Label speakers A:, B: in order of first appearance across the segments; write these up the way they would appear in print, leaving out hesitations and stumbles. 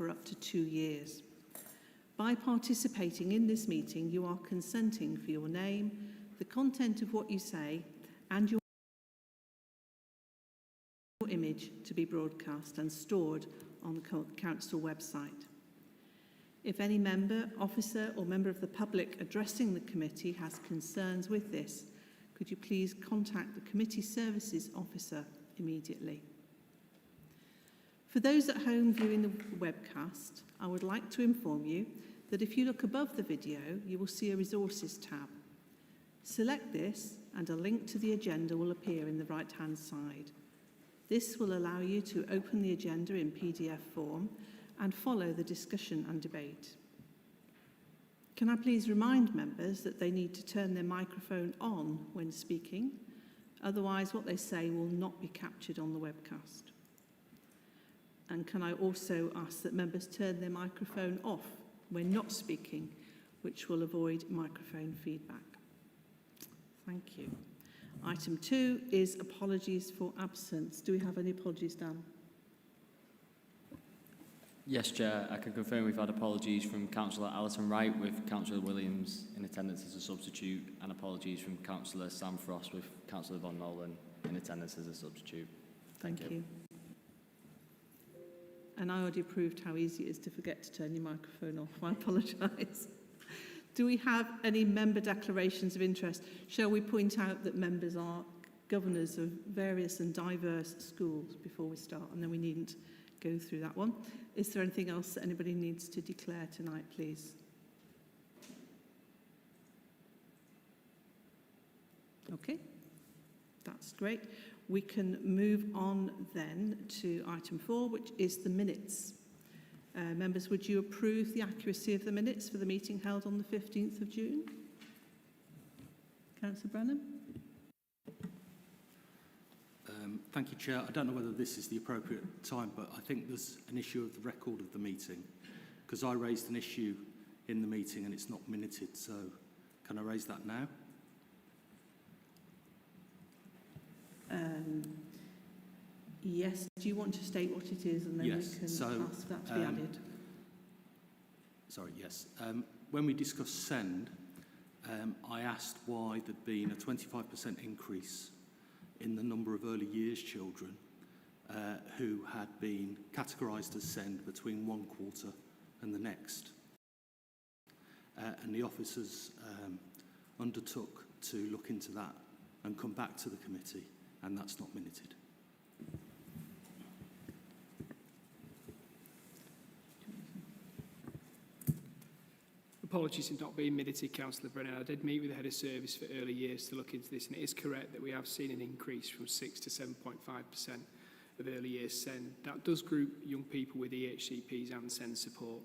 A: for up to 2 years. By participating in this meeting, you are consenting for your name, the content of what you say, and your image to be broadcast and stored on the council website. If any member, officer or member of the public addressing the committee has concerns with this, could you please contact the committee services officer immediately. For those at home viewing the webcast, I would like to inform you that if you look above the video, you will see a resources tab. Select this and a link to the agenda will appear in the right-hand side. This will allow you to open the agenda in PDF form and follow the discussion and debate. Can I please remind members that they need to turn their microphone on when speaking, otherwise what they say will not be captured on the webcast. And can I also ask that members turn their microphone off when not speaking, which will avoid microphone feedback. Thank you. Item 2 is apologies for absence. Do we have any apologies, Dan?
B: Yes, Chair. I can confirm we've had apologies from Councillor Alison Wright with Councillor Williams in attendance as a substitute, and apologies from Councillor Sam Frost with Councillor Von Nolan in attendance as a substitute.
A: Thank you. And I already proved how easy it is to forget to turn your microphone off. I apologise. Do we have any member declarations of interest? Shall we point out that members are governors of various and diverse schools before we start, and then we needn't go through that one? Is there anything else that anybody needs to declare tonight, please? Okay, that's great. We can move on then to item 4, which is the minutes. Members, would you approve the accuracy of the minutes for the meeting held on the 15th of June? Councillor Brennan?
C: Thank you, Chair. I don't know whether this is the appropriate time, but I think there's an issue of the record of the meeting, because I raised an issue in the meeting and it's not minuted, so can I raise that now?
A: Yes. Do you want to state what it is, and then
C: yes.
A: we can ask that to be added?
C: Sorry, yes. When we discussed SEND, I asked why there'd been a 25% increase in the number of early years children who had been categorised as SEND between one quarter and the next. And the officers undertook to look into that and come back to the committee, and that's not minuted.
D: Apologies for not being minuted, Councillor Brennan. I did meet with the Head of Service for Early Years to look into this, and it is correct that we have seen an increase from 6 to 7.5% of early years SEND. That does group young people with EHCPs and SEND support.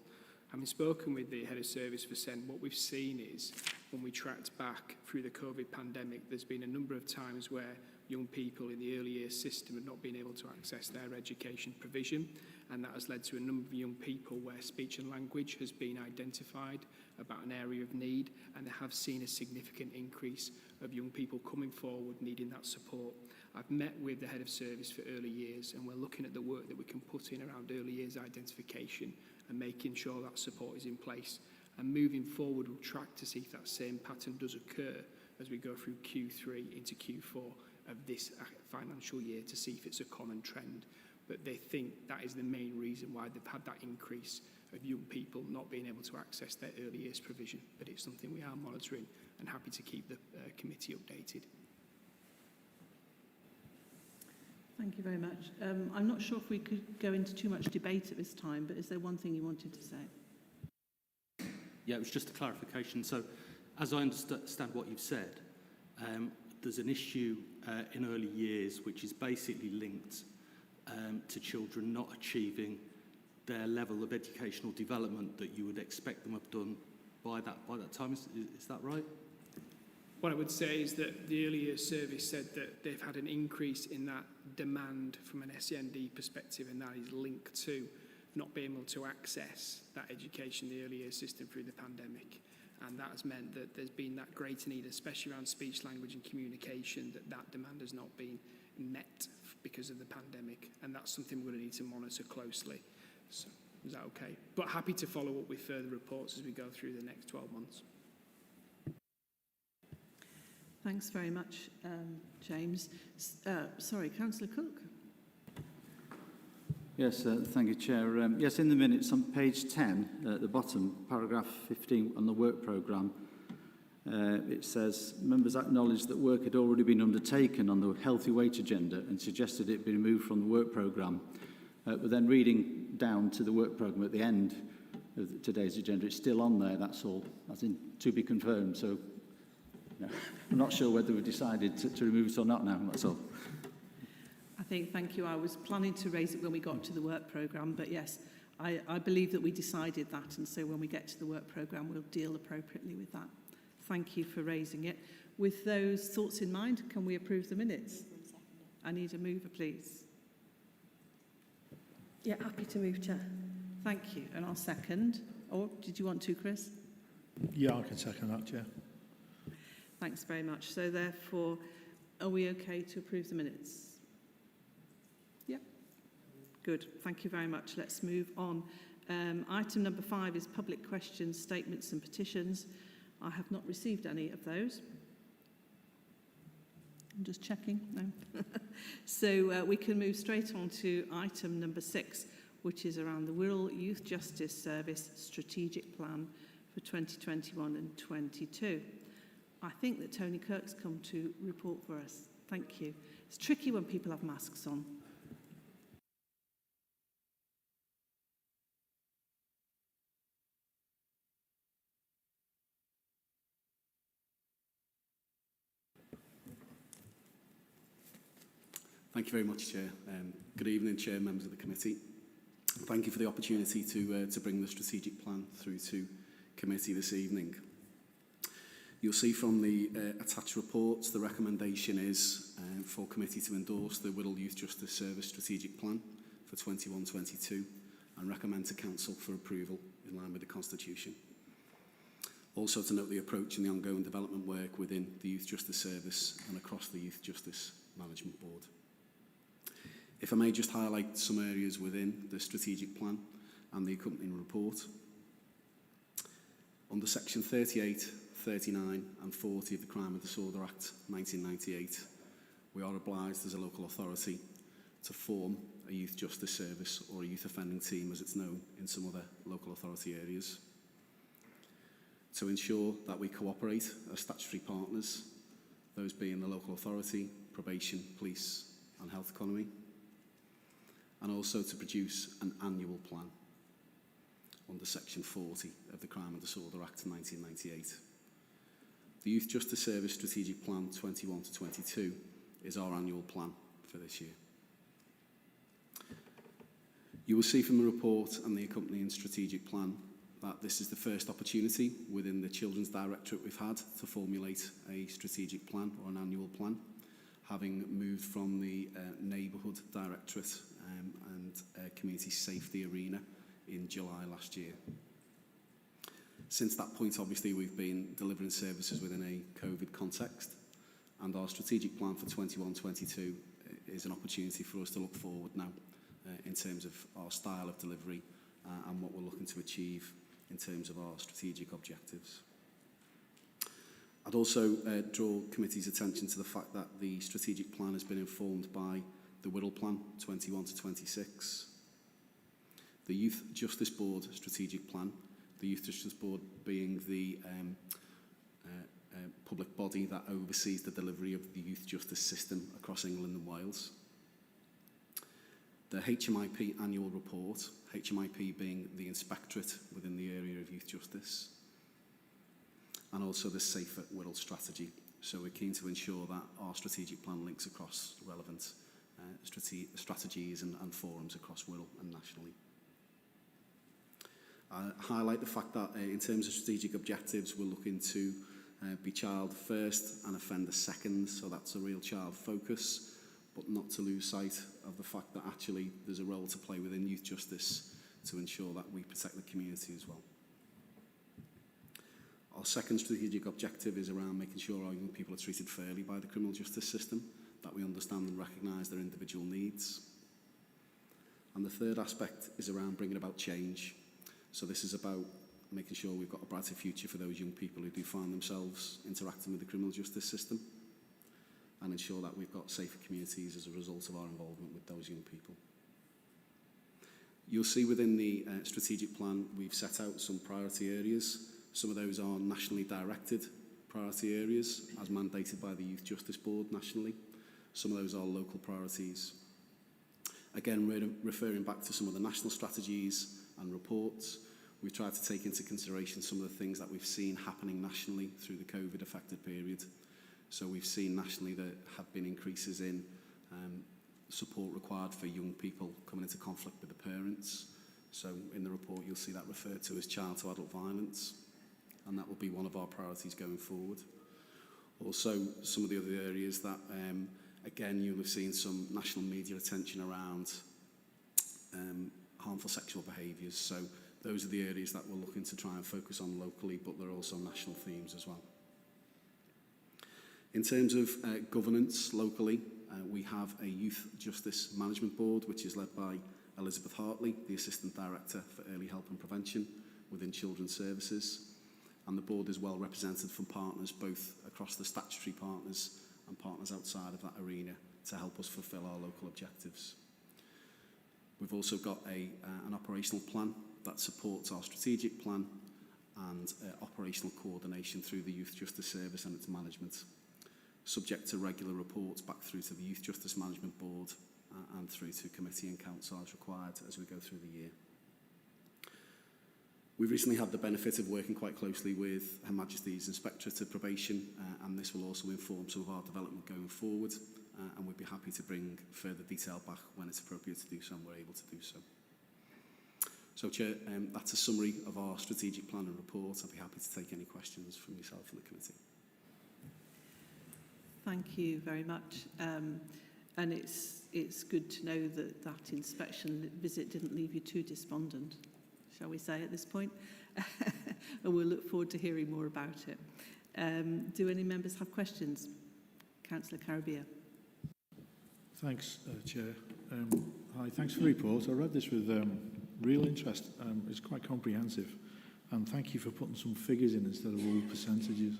D: Having spoken with the Head of Service for SEND, what we've seen is, when we tracked back through the COVID pandemic, there's been a number of times where young people in the early years system have not been able to access their education provision, and that has led to a number of young people where speech and language has been identified about an area of need, and they have seen a significant increase of young people coming forward needing that support. I've met with the Head of Service for Early Years, and we're looking at the work that we can put in around early years identification and making sure that support is in place. And moving forward, we'll track to see if that same pattern does occur as we go through Q3 into Q4 of this financial year, to see if it's a common trend. But they think that is the main reason why they've had that increase of young people not being able to access their early years provision. But it's something we are monitoring and happy to keep the committee updated.
A: Thank you very much. I'm not sure if we could go into too much debate at this time, but is there one thing you wanted to say?
C: Yeah, it was just a clarification. So, as I understand what you've said, there's an issue in early years which is basically linked to children not achieving their level of educational development that you would expect them to have done by that time. Is that right?
D: What I would say is that the early years service said that they've had an increase in that demand from an SEND perspective, and that is linked to not being able to access that education in the early years system through the pandemic. And that has meant that there's been that greater need, especially around speech, language and communication, that demand has not been met because of the pandemic. And that's something we're going to need to monitor closely. So, Is that okay? But happy to follow up with further reports as we go through the next 12 months.
A: Thanks very much, James. Sorry, Councillor Cook.
E: Yes, thank you, Chair. Yes, in the minutes on page 10, at the bottom, paragraph 15 on the work programme, it says, members acknowledged that work had already been undertaken on the healthy weight agenda and suggested it be removed from the work programme. But then reading down to the work programme at the end of today's agenda, it's still on there, that's all, as in to be confirmed. So I'm not sure whether we've decided to remove it or not now, that's all.
A: Thank you. I was planning to raise it when we got to the work programme, but yes, I believe that we decided that, and so when we get to the work programme, we'll deal appropriately with that. Thank you for raising it. With those thoughts in mind, can we approve the minutes? I need a mover, please.
F: Yeah, happy to move, Chair.
A: Thank you, and I'll second. Or did you want to, Chris?
G: Yeah, I can second that, Chair.
A: Thanks very much. So therefore, are we okay to approve the minutes? Yep. Good. Thank you very much. Let's move on. Item number 5 is public questions, statements and petitions. I have not received any of those. I'm just checking. No. So we can move straight on to item number 6, which is around the Wirral Youth Justice Service Strategic Plan for 2021 and 22. I think that Tony Kirk's come to report for us. Thank you. It's tricky when people have masks on.
C: Thank you very much, Chair. Good evening, Chair, members of the committee. Thank you for the opportunity to bring the strategic plan through to committee this evening. You'll see from the attached reports, the recommendation is for committee to endorse the Wirral Youth Justice Service Strategic Plan for 21-22 and recommend to Council for approval in line with the Constitution. Also to note the approach and the ongoing development work within the Youth Justice Service and across the Youth Justice Management Board. If I may just highlight some areas within the strategic plan and the accompanying report. Under section 38, 39 and 40 of the Crime and Disorder Act 1998, we are obliged as a local authority to form a youth justice service or a youth offending team as it's known in some other local authority areas. To ensure that we cooperate as statutory partners, those being the local authority, probation, police and health economy, and also to produce an annual plan under section 40 of the Crime and Disorder Act 1998. The Youth Justice Service Strategic Plan 21-22 is our annual plan for this year. You will see from the report and the accompanying strategic plan that this is the first opportunity within the Children's Directorate we've had to formulate a strategic plan or an annual plan, having moved from the Neighbourhood Directorate and Community Safety arena in July last year. Since that point, obviously, we've been delivering services within a COVID context, and our strategic plan for 21-22 is an opportunity for us to look forward now in terms of our style of delivery and what we're looking to achieve in terms of our strategic objectives. I'd also draw committee's attention to the fact that the strategic plan has been informed by the Wirral Plan 21-26, the Youth Justice Board Strategic Plan, the Youth Justice Board being the public body that oversees the delivery of the youth justice system across England and Wales. The HMIP annual report, HMIP being the inspectorate within the area of youth justice, and also the Safer Wirral strategy. So we're keen to ensure that our strategic plan links across relevant strategies and forums across Wirral and nationally. I highlight the fact that in terms of strategic objectives, we're looking to be child first and offender second, so that's a real child focus, but not to lose sight of the fact that actually there's a role to play within youth justice to ensure that we protect the community as well. Our second strategic objective is around making sure our young people are treated fairly by the criminal justice system, that we understand and recognise their individual needs.
F: And the third aspect is around bringing about change. So this is about making sure we've got a brighter future for those young people who do find themselves interacting with the criminal justice system, and ensure that we've got safer communities as a result of our involvement with those young people. You'll see within the strategic plan we've set out some priority areas. Some of those are nationally directed priority areas as mandated by the Youth Justice Board nationally. Some of those are local priorities. Again, referring back to some of the national strategies and reports, we've tried to take into consideration some of the things that we've seen happening nationally through the COVID affected period. So we've seen nationally there have been increases in support required for young people coming into conflict with the parents. So in the report you'll see that referred to as child to adult violence, and that will be one of our priorities going forward. Also, some of the other areas that again you'll have seen some national media attention around harmful sexual behaviours. So those are the areas that we're looking to try and focus on locally, but there are also national themes as well. In terms of governance locally, we have a Youth Justice Management Board, which is led by Elizabeth Hartley, the Assistant Director for Early Help and Prevention within Children's Services. And the board is well represented from partners both across the statutory partners and partners outside of that arena to help us fulfil our local objectives. We've also got an operational plan that supports our strategic plan and operational coordination through the Youth Justice Service and its management, subject to regular reports back through to the Youth Justice Management Board and through to committee and council as required as we go through the year. We've recently had the benefit of working quite closely with Her Majesty's Inspectorate of Probation, and this will also inform some of our development going forward, and we'd be happy to bring further detail back when it's appropriate to do so, and we're able to do so. So, Chair, that's a summary of our strategic plan and report. I'd be happy to take any questions from yourself and the committee.
A: Thank you very much. And it's good to know that that inspection visit didn't leave you too despondent, shall we say, at this point. And we'll look forward to hearing more about it. Do any members have questions? Councillor Carabia.
G: Thanks, Chair. Hi, thanks for the report. I read this with real interest. It's quite comprehensive. And thank you for putting some figures in instead of all percentages.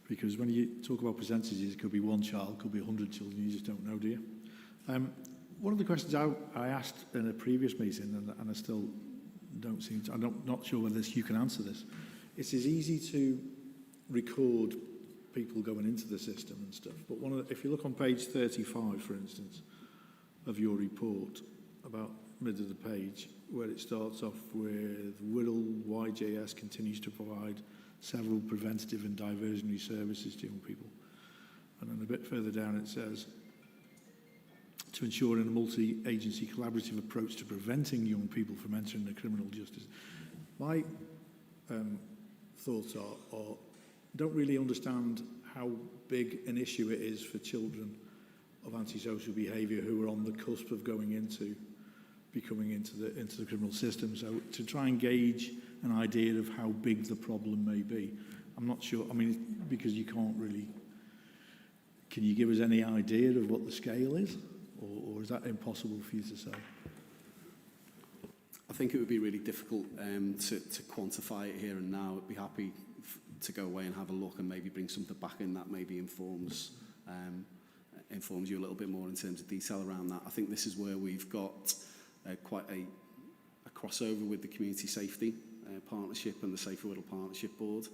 G: Because when you talk about percentages, it could be one child, could be 100 children, you just don't know, do you? One of the questions I asked in a previous meeting, and I still don't seem to, I'm not sure whether you can answer this. It's as easy to record people going into the system and stuff, but if you look on page 35, for instance, of your report, about mid of the page, where it starts off with Wirral YJS continues to provide several preventative and diversionary services to young people. And then a bit further down it says, to ensure in a multi-agency collaborative approach to preventing young people from entering the criminal justice. My thoughts are don't really understand how big an issue it is for children of antisocial behaviour who are on the cusp of becoming into the criminal system. So to try and gauge an idea of how big the problem may be, I'm not sure. I mean, because you can't really. Can you give us any idea of what the scale is, or is that impossible for you to say?
F: I think it would be really difficult to quantify it here and now. I'd be happy to go away and have a look and maybe bring something back in that maybe informs you a little bit more in terms of detail around that. I think this is where we've got quite a crossover with the Community Safety Partnership and the Safer Wirral Partnership Board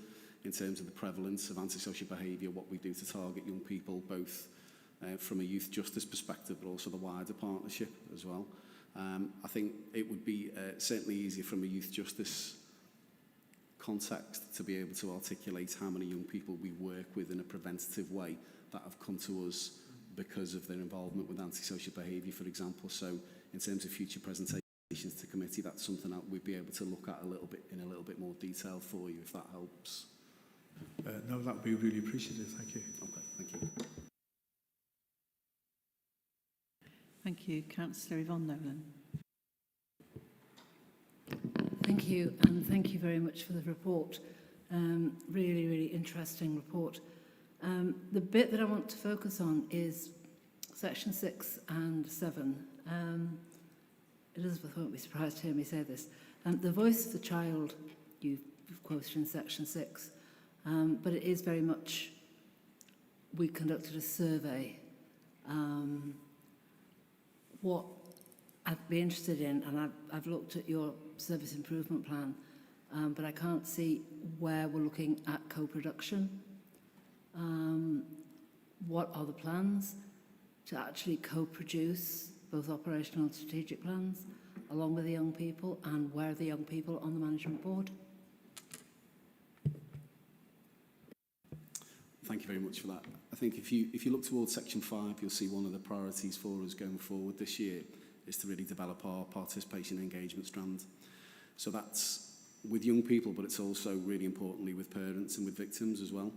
F: in terms of the prevalence of antisocial behaviour, what we do to target young people, both from a youth justice perspective, but also the wider partnership as well. I think it would be certainly easier from a youth justice context to be able to articulate how many young people we work with in a preventative way that have come to us because of their involvement with antisocial behaviour, for example. So in terms of future presentations to committee, that's something that we'd be able to look at in a little bit more detail for you, if that helps.
G: No, that would be really appreciative. Thank you.
F: Okay, thank you.
A: Thank you. Councillor Yvonne Nolan.
H: Thank you, and thank you very much for the report. Really, really interesting report. The bit that I want to focus on is section 6 and 7. Elizabeth won't be surprised to hear me say this. The voice of the child, you've quoted in section 6, but it is very much, we conducted a survey. What I'd be interested in, and I've looked at your service improvement plan, but I can't see where we're looking at co-production. What are the plans to actually co-produce both operational and strategic plans along with the young people, and where are the young people on the management board?
F: Thank you very much for that. I think if you look towards section 5, you'll see one of the priorities for us going forward this year is to really develop our participation and engagement strand. So that's with young people, but it's also really importantly with parents and with victims as well.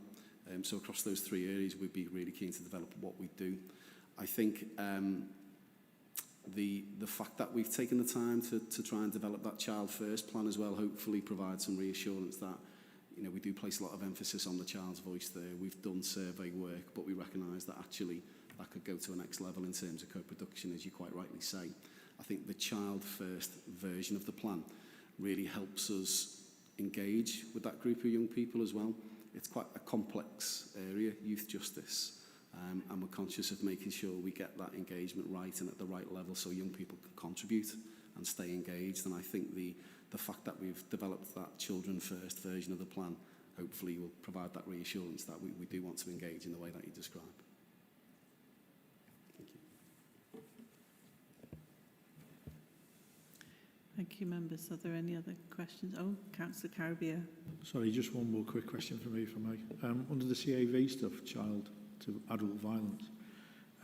F: So across those 3 areas, we'd be really keen to develop what we do. I think the fact that we've taken the time to try and develop that child first plan as well, hopefully provide some reassurance that, you know, we do place a lot of emphasis on the child's voice there. We've done survey work, but we recognise that actually that could go to a next level in terms of co-production, as you quite rightly say. I think the child first version of the plan really helps us engage with that group of young people as well. It's quite a complex area, youth justice, and we're conscious of making sure we get that engagement right and at the right level so young people can contribute and stay engaged. And I think the fact that we've developed that children first version of the plan hopefully will provide that reassurance that we do want to engage in the way that you describe. Thank you.
A: Thank you, members. Are there any other questions? Oh, Councillor Caribbean.
G: Sorry, just one more quick question for me, if I may. Under the CAV stuff, child to adult violence,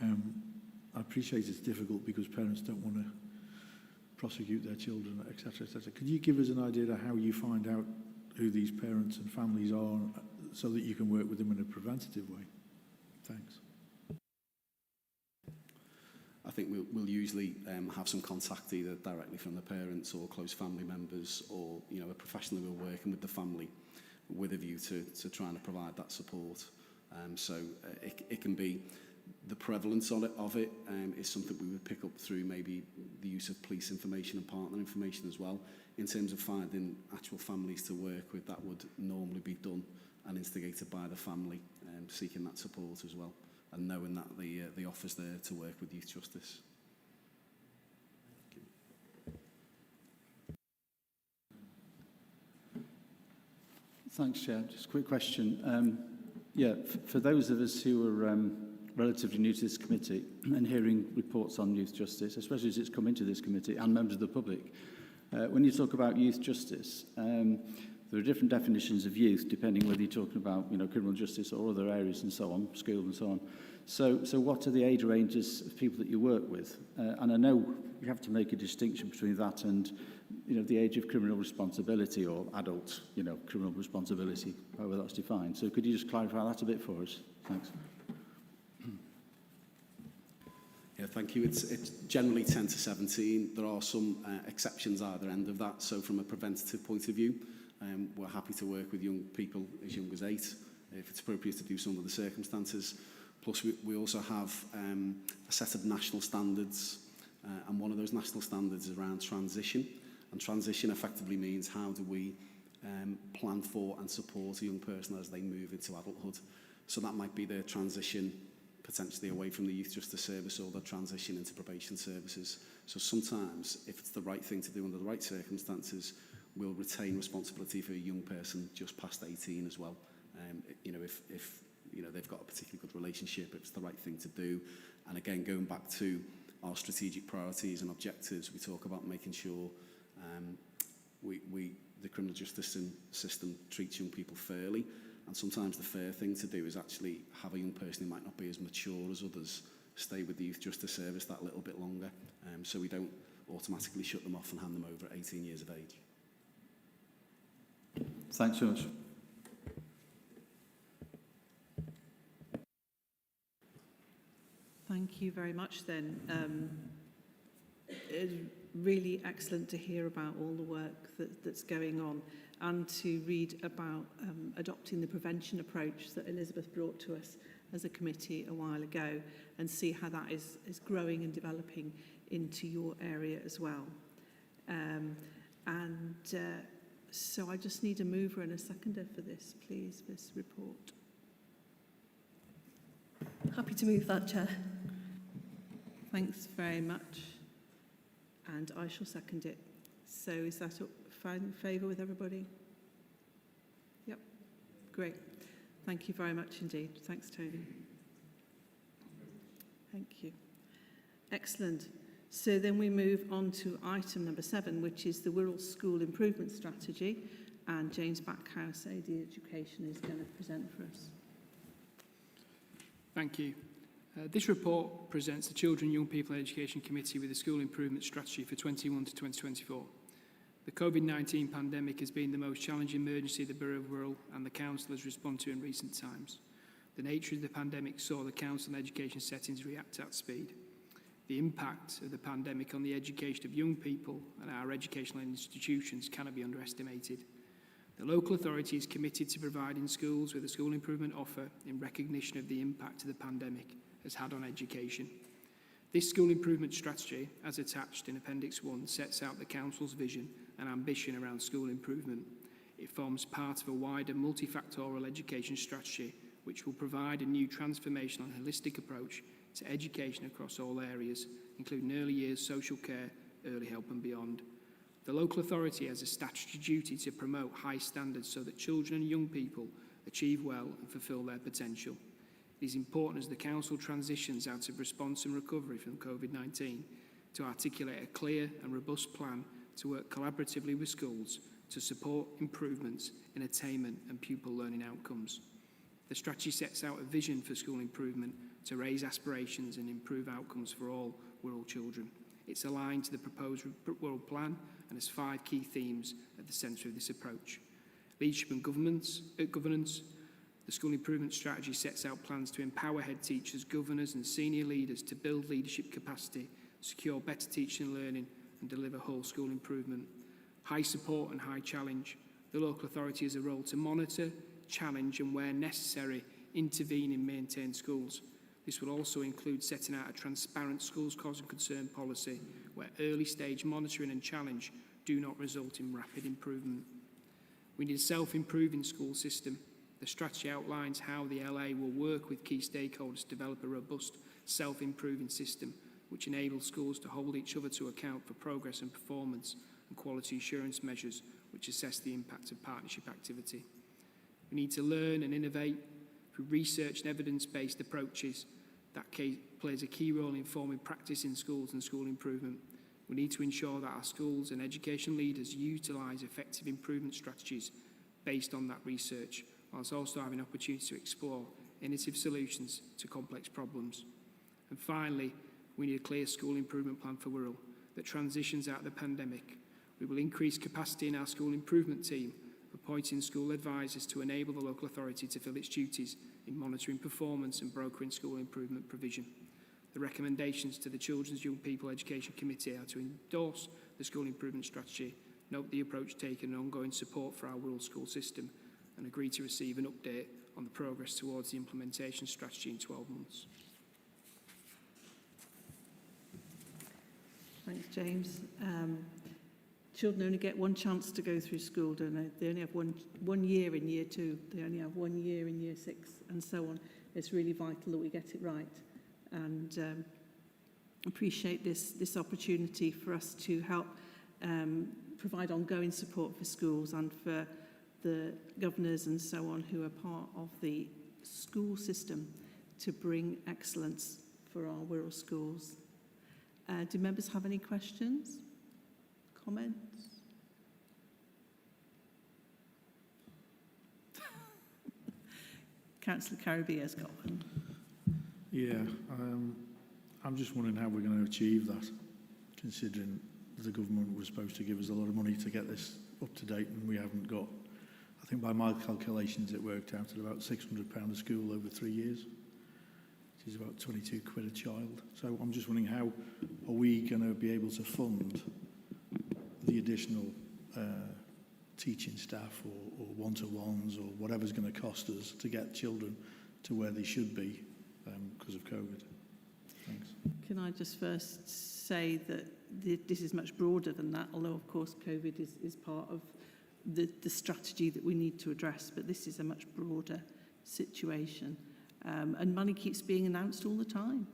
G: I appreciate it's difficult because parents don't want to prosecute their children, etc., etc. Could you give us an idea of how you find out who these parents and families are so that you can work with them in a preventative way? Thanks.
F: I think we'll usually have some contact either directly from the parents or close family members, or, you know, a professional who are working with the family with a view to trying to provide that support. So it can be the prevalence of it is something we would pick up through maybe the use of police information and partner information as well. In terms of finding actual families to work with, that would normally be done and instigated by the family, seeking that support as well, and knowing that the offer's there to work with youth justice.
E: Thanks, Chair. Just a quick question. For those of us who are relatively new to this committee and hearing reports on youth justice, especially as it's come into this committee, and members of the public, when you talk about youth justice, there are different definitions of youth depending whether you're talking about, you know, criminal justice or other areas and so on, school and so on. So what are the age ranges of people that you work with? And I know you have to make a distinction between that and, you know, the age of criminal responsibility or adult, you know, criminal responsibility, however that's defined. So could you just clarify that a bit for us? Thanks.
F: Yeah, thank you. It's generally 10 to 17. There are some exceptions either end of that. So from a preventative point of view, we're happy to work with young people as young as 8, if it's appropriate to do some of the circumstances. Plus, we also have a set of national standards, and one of those national standards is around transition. And transition effectively means how do we plan for and support a young person as they move into adulthood. So that might be their transition potentially away from the youth justice service or their transition into probation services. So sometimes, if it's the right thing to do under the right circumstances, we'll retain responsibility for a young person just past 18 as well. You know, if you know they've got a particularly good relationship, if it's the right thing to do. And again, going back to our strategic priorities and objectives, we talk about making sure the criminal justice system treats young people fairly. And sometimes the fair thing to do is actually have a young person who might not be as mature as others stay with the youth justice service that little bit longer, so we don't automatically shut them off and hand them over at 18 years of age.
E: Thanks so much.
A: Thank you very much then. It's really excellent to hear about all the work that's going on and to read about adopting the prevention approach that Elizabeth brought to us as a committee a while ago, and see how that is growing and developing into your area as well. So I just need a mover and a seconder for this, please, this report.
I: Happy to move that, Chair.
A: Thanks very much. And I shall second it. So is that in favour with everybody? Yep. Great. Thank you very much indeed. Thanks, Tony. Thank you. Excellent. So then we move on to item number 7, which is the Wirral School Improvement Strategy. And James Backhouse, AD Education, is going to present for us.
D: Thank you. This report presents the Children, Young People and Education Committee with the School Improvement Strategy for 21 to 2024. The COVID-19 pandemic has been the most challenging emergency the Borough of Wirral and the Council has responded to in recent times. The nature of the pandemic saw the Council and education settings react at speed. The impact of the pandemic on the education of young people and our educational institutions cannot be underestimated. The local authority is committed to providing schools with a school improvement offer in recognition of the impact of the pandemic has had on education. This school improvement strategy, as attached in Appendix 1, sets out the Council's vision and ambition around school improvement. It forms part of a wider multifactorial education strategy which will provide a new transformational and holistic approach to education across all areas, including early years, social care, early help and beyond. The local authority has a statutory duty to promote high standards so that children and young people achieve well and fulfil their potential. It is important as the Council transitions out of response and recovery from COVID-19 to articulate a clear and robust plan to work collaboratively with schools to support improvements in attainment and pupil learning outcomes. The strategy sets out a vision for school improvement to raise aspirations and improve outcomes for all Wirral children. It's aligned to the proposed Wirral Plan and has 5 key themes at the centre of this approach. Leadership and governance. The school improvement strategy sets out plans to empower head teachers, governors and senior leaders to build leadership capacity, secure better teaching and learning and deliver whole school improvement. High support and high challenge. The local authority has a role to monitor, challenge and where necessary, intervene and maintain schools. This will also include setting out a transparent schools cause and concern policy where early stage monitoring and challenge do not result in rapid improvement. We need a self-improving school system. The strategy outlines how the LA will work with key stakeholders to develop a robust self-improving system which enables schools to hold each other to account for progress and performance and quality assurance measures which assess the impact of partnership activity. We need to learn and innovate through research and evidence-based approaches that plays a key role in forming practice in schools and school improvement. We need to ensure that our schools and education leaders utilise effective improvement strategies based on that research, whilst also having an opportunity to explore innovative solutions to complex problems. And finally, we need a clear school improvement plan for Wirral that transitions out of the pandemic. We will increase capacity in our school improvement team, appointing school advisors to enable the local authority to fill its duties in monitoring performance and brokering school improvement provision. The recommendations to the Children's Young People Education Committee are to endorse the school improvement strategy, note the approach taken and ongoing support for our Wirral school system, and agree to receive an update on the progress towards the implementation strategy in 12 months.
A: Thanks, James. Children only get one chance to go through school, don't they? They only have one year in year 2. They only have 1 year in year 6, and so on. It's really vital that we get it right. And appreciate this opportunity for us to help provide ongoing support for schools and for the governors and so on who are part of the school system to bring excellence for our Wirral schools. Do members have any questions? Comments? Councillor Caribbean has got one.
G: Yeah, I'm just wondering how we're going to achieve that, considering the government was supposed to give us a lot of money to get this up to date and we haven't got. I think by my calculations it worked out at about £600 a school over 3 years, which is about 22 quid a child. So I'm just wondering, how are we going to be able to fund the additional teaching staff or one-to-ones or whatever's going to cost us to get children to where they should be because of COVID? Thanks.
A: Can I just first say that this is much broader than that, although of course COVID is part of the strategy that we need to address, but this is a much broader situation. And money keeps being announced all the time.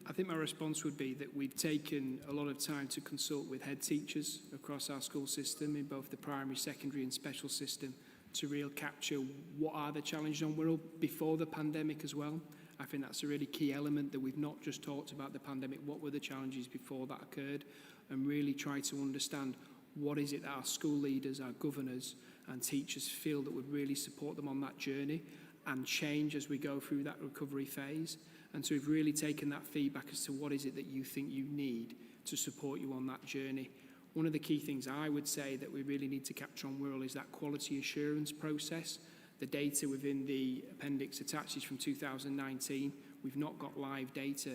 D: I think my response would be that we've taken a lot of time to consult with head teachers across our school system in both the primary, secondary and special system to really capture what are the challenges on Wirral before the pandemic as well. I think that's a really key element, that we've not just talked about the pandemic, what were the challenges before that occurred, and really try to understand what is it that our school leaders, our governors and teachers feel that would really support them on that journey and change as we go through that recovery phase. And so we've really taken that feedback as to what is it that you think you need to support you on that journey. One of the key things I would say that we really need to capture on Wirral is that quality assurance process. The data within the appendix attached is from 2019. We've not got live data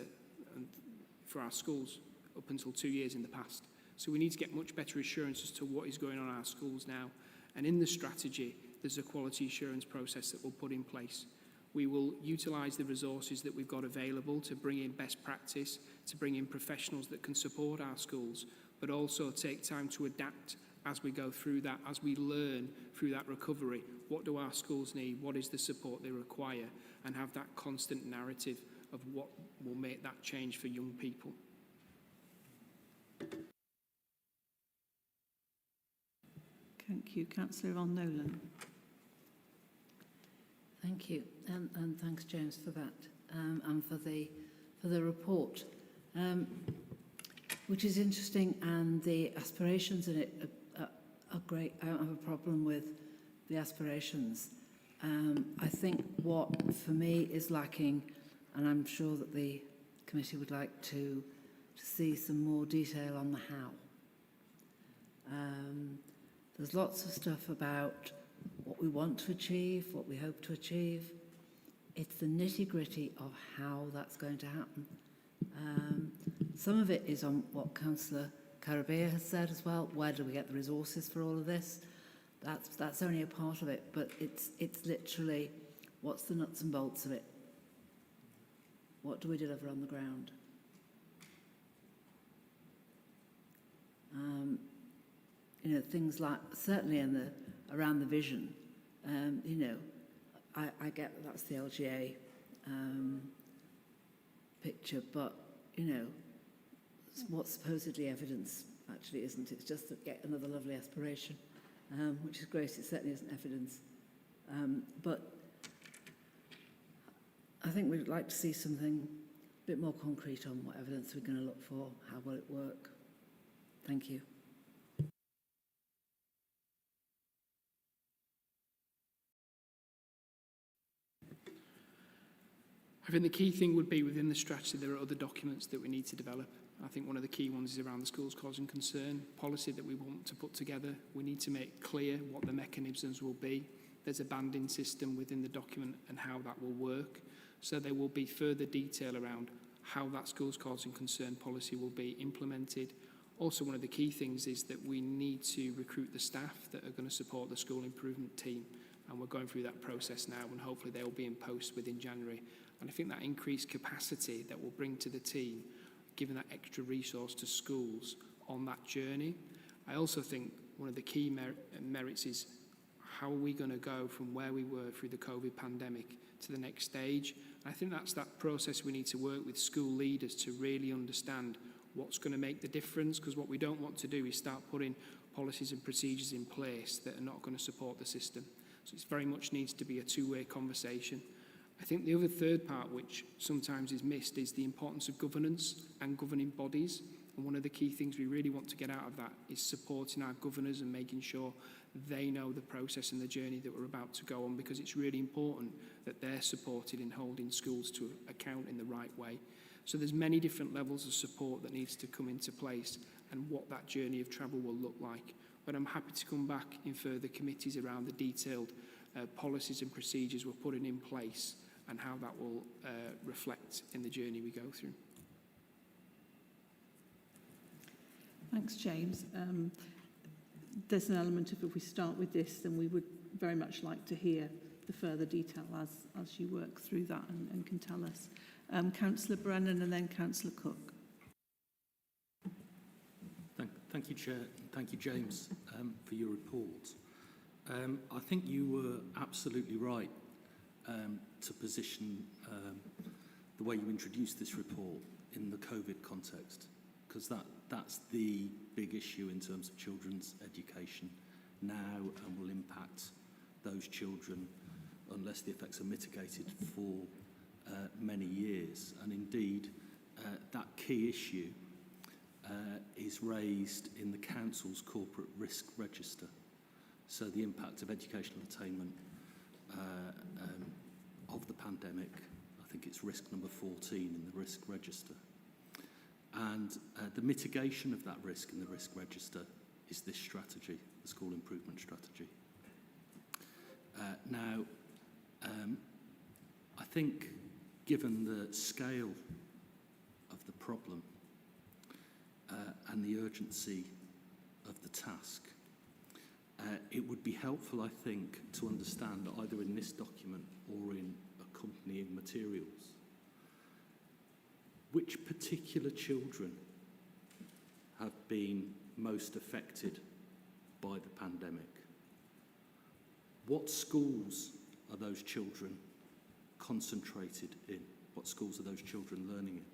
D: for our schools up until 2 years in the past. So we need to get much better assurance as to what is going on in our schools now. And in the strategy, there's a quality assurance process that we'll put in place. We will utilise the resources that we've got available to bring in best practice, to bring in professionals that can support our schools, but also take time to adapt as we go through that, as we learn through that recovery. What do our schools need? What is the support they require? And have that constant narrative of what will make that change for young people.
A: Thank you. Councillor Von Nolan.
H: Thank you, and thanks, James, for that, and for the report, which is interesting, and the aspirations in it are great. I don't have a problem with the aspirations. I think what, for me, is lacking, and I'm sure that the committee would like to see some more detail on the how. There's lots of stuff about what we want to achieve, what we hope to achieve. It's the nitty-gritty of how that's going to happen. Some of it is on what Councillor Carabea has said as well. Where do we get the resources for all of this? That's only a part of it, but it's literally what's the nuts and bolts of it. What do we deliver on the ground? You know, things like, certainly around the vision, you know, I get that's the LGA picture, but, you know, what supposedly evidence actually isn't. It's just yet another lovely aspiration, which is great. It certainly isn't evidence. But I think we'd like to see something a bit more concrete on what evidence we're going to look for, how will it work. Thank you.
D: I think the key thing would be within the strategy, there are other documents that we need to develop. I think one of the key ones is around the schools causing concern policy that we want to put together. We need to make clear what the mechanisms will be. There's a banding system within the document and how that will work. So there will be further detail around how that schools causing concern policy will be implemented. Also, one of the key things is that we need to recruit the staff that are going to support the school improvement team. And we're going through that process now, and hopefully they will be in post within January. And I think that increased capacity that will bring to the team, giving that extra resource to schools on that journey. I also think one of the key merits is how are we going to go from where we were through the COVID pandemic to the next stage. And I think that's that process we need to work with school leaders to really understand what's going to make the difference, because what we don't want to do is start putting policies and procedures in place that are not going to support the system. So it very much needs to be a two-way conversation. I think the other third part, which sometimes is missed, is the importance of governance and governing bodies. And one of the key things we really want to get out of that is supporting our governors and making sure they know the process and the journey that we're about to go on, because it's really important that they're supported in holding schools to account in the right way. So there's many different levels of support that needs to come into place and what that journey of travel will look like. But I'm happy to come back in further committees around the detailed policies and procedures we're putting in place and how that will reflect in the journey we go through.
A: Thanks, James. There's an element of, if we start with this, then we would very much like to hear the further detail as you work through that and can tell us. Councillor Brennan and then Councillor Cook.
C: Thank you, Chair. Thank you, James, for your report. I think you were absolutely right to position the way you introduced this report in the COVID context, because that's the big issue in terms of children's education now and will impact those children unless the effects are mitigated for many years. And indeed, that key issue is raised in the Council's corporate risk register. So the impact of educational attainment of the pandemic, I think it's risk number 14 in the risk register. And the mitigation of that risk in the risk register is this strategy, the school improvement strategy. Now, I think given the scale of the problem and the urgency of the task, it would be helpful, I think, to understand either in this document or in accompanying materials which particular children have been most affected by the pandemic. What schools are those children concentrated in? What schools are those children learning in?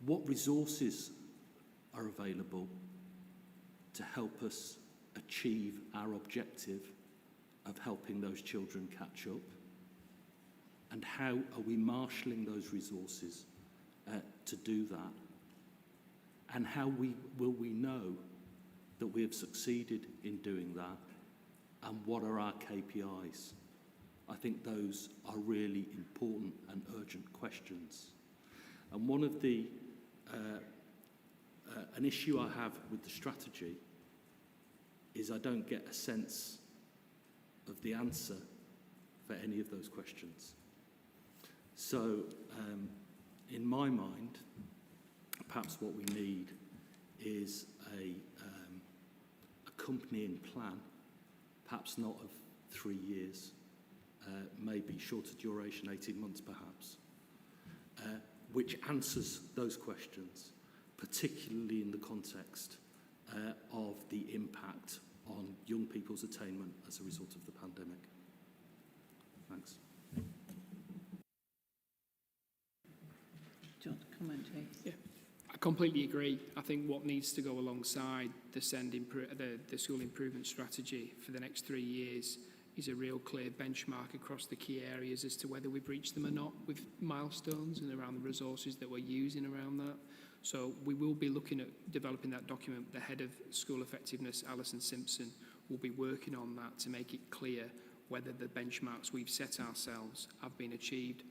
C: What resources are available to help us achieve our objective of helping those children catch up? And how are we marshalling those resources to do that? And how will we know that we have succeeded in doing that? And what are our KPIs? I think those are really important and urgent questions. And one of the an issue I have with the strategy is I don't get a sense of the answer for any of those questions. So, in my mind, perhaps what we need is a accompanying plan, perhaps not of 3 years, maybe shorter duration, 18 months perhaps, which answers those questions, particularly in the context of the impact on young people's attainment as a result of the pandemic. Thanks.
A: Do you want to comment, Jay?
D: Yeah, I completely agree. I think what needs to go alongside the school improvement strategy for the next 3 years is a real clear benchmark across the key areas as to whether we've reached them or not, with milestones and around the resources that we're using around that. So we will be looking at developing that document. The head of school effectiveness, Alison Simpson, will be working on that to make it clear whether the benchmarks we've set ourselves have been achieved.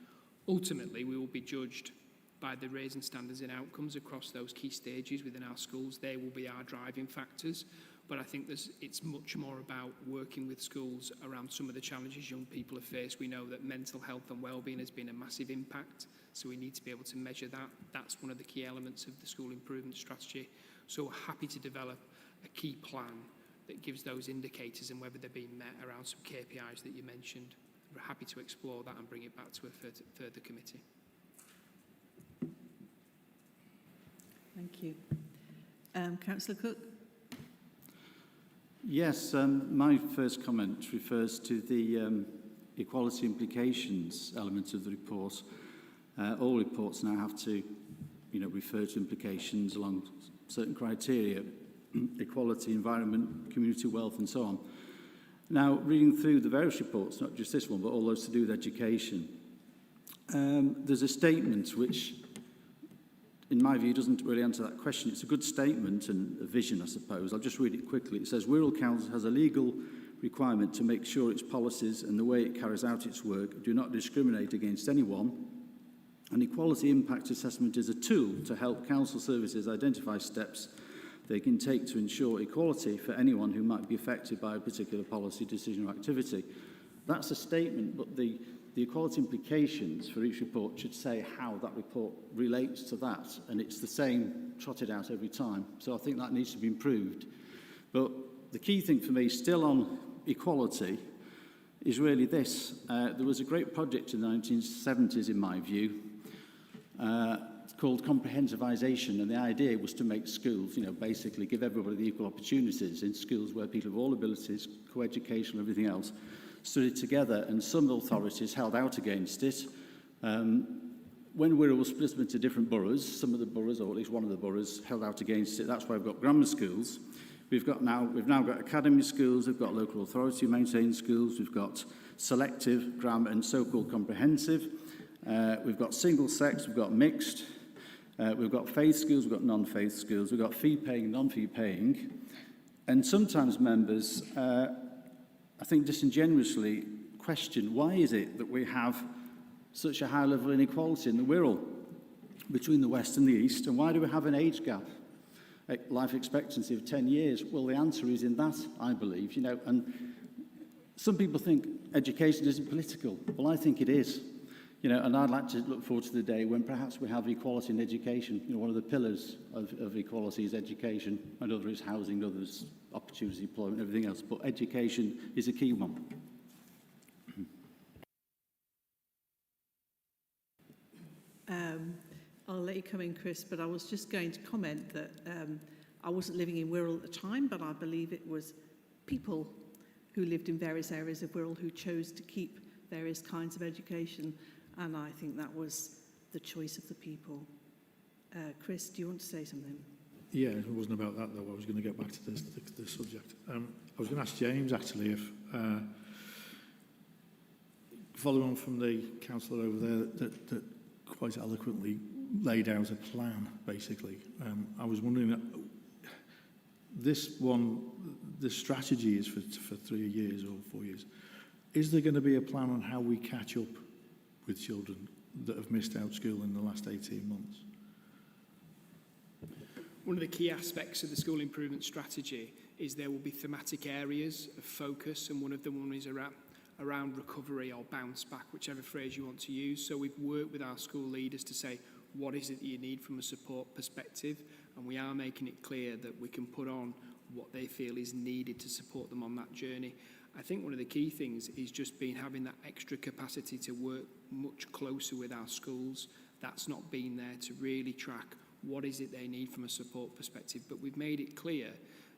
D: Ultimately, we will be judged by the raising standards and outcomes across those key stages within our schools. They will be our driving factors. But I think it's much more about working with schools around some of the challenges young people have faced. We know that mental health and wellbeing has been a massive impact, so we need to be able to measure that. That's one of the key elements of the school improvement strategy. So we're happy to develop a key plan that gives those indicators and whether they're being met around some KPIs that you mentioned. We're happy to explore that and bring it back to a further committee.
A: Thank you. Councillor Cook?
E: Yes, my first comment refers to the equality implications element of the report. All reports now have to, refer to implications along certain criteria: equality, environment, community wealth, and so on. Now, reading through the various reports, not just this one, but all those to do with education, there's a statement which, in my view, doesn't really answer that question. It's a good statement and a vision, I suppose. I'll just read it quickly. It says, Wirral Council has a legal requirement to make sure its policies and the way it carries out its work do not discriminate against anyone. An equality impact assessment is a tool to help council services identify steps they can take to ensure equality for anyone who might be affected by a particular policy, decision or activity. That's a statement, but the equality implications for each report should say how that report relates to that, and it's the same trotted out every time. So I think that needs to be improved. But the key thing for me, still on equality, is really this. There was a great project in the 1970s, in my view, called comprehensivisation, and the idea was to make schools, basically give everybody the equal opportunities in schools where people of all abilities, co-education, everything else, studied together, and some authorities held out against it. When Wirral was split into different boroughs, some of the boroughs, or at least one of the boroughs, held out against it. That's why we've got grammar schools. We've now got academy schools, we've got local authority maintained schools, we've got selective, grammar, and so-called comprehensive. We've got single sex, we've got mixed, we've got faith schools, we've got non-faith schools, we've got fee-paying, non-fee-paying. And sometimes members, I think disingenuously, question why is it that we have such a high level of inequality in the Wirral between the West and the East, and why do we have an age gap, a life expectancy of 10 years? Well, the answer is in that, I believe, and some people think education isn't political. Well, I think it is. And I'd like to look forward to the day when perhaps we have equality in education. One of the pillars of equality is education, another is housing, another is opportunity, employment, everything else. But education is a key one.
A: I'll let you come in, Chris, but I was just going to comment that I wasn't living in Wirral at the time, but I believe it was people who lived in various areas of Wirral who chose to keep various kinds of education, and I think that was the choice of the people. Chris, do you want to say something?
G: Yeah, it wasn't about that, though. I was going to get back to this subject. I was going to ask James, actually, if, following on from the councillor over there that quite eloquently laid out a plan, basically. I was wondering, the strategy is for 3 years or 4 years. Is there going to be a plan on how we catch up with children that have missed out school in the last 18 months?
D: One of the key aspects of the school improvement strategy is there will be thematic areas of focus, and one of them is around recovery or bounce back, whichever phrase you want to use. So we've worked with our school leaders to say, what is it that you need from a support perspective? And we are making it clear that we can put on what they feel is needed to support them on that journey. I think one of the key things is just having that extra capacity to work much closer with our schools. That's not been there to really track what is it they need from a support perspective. But we've made it clear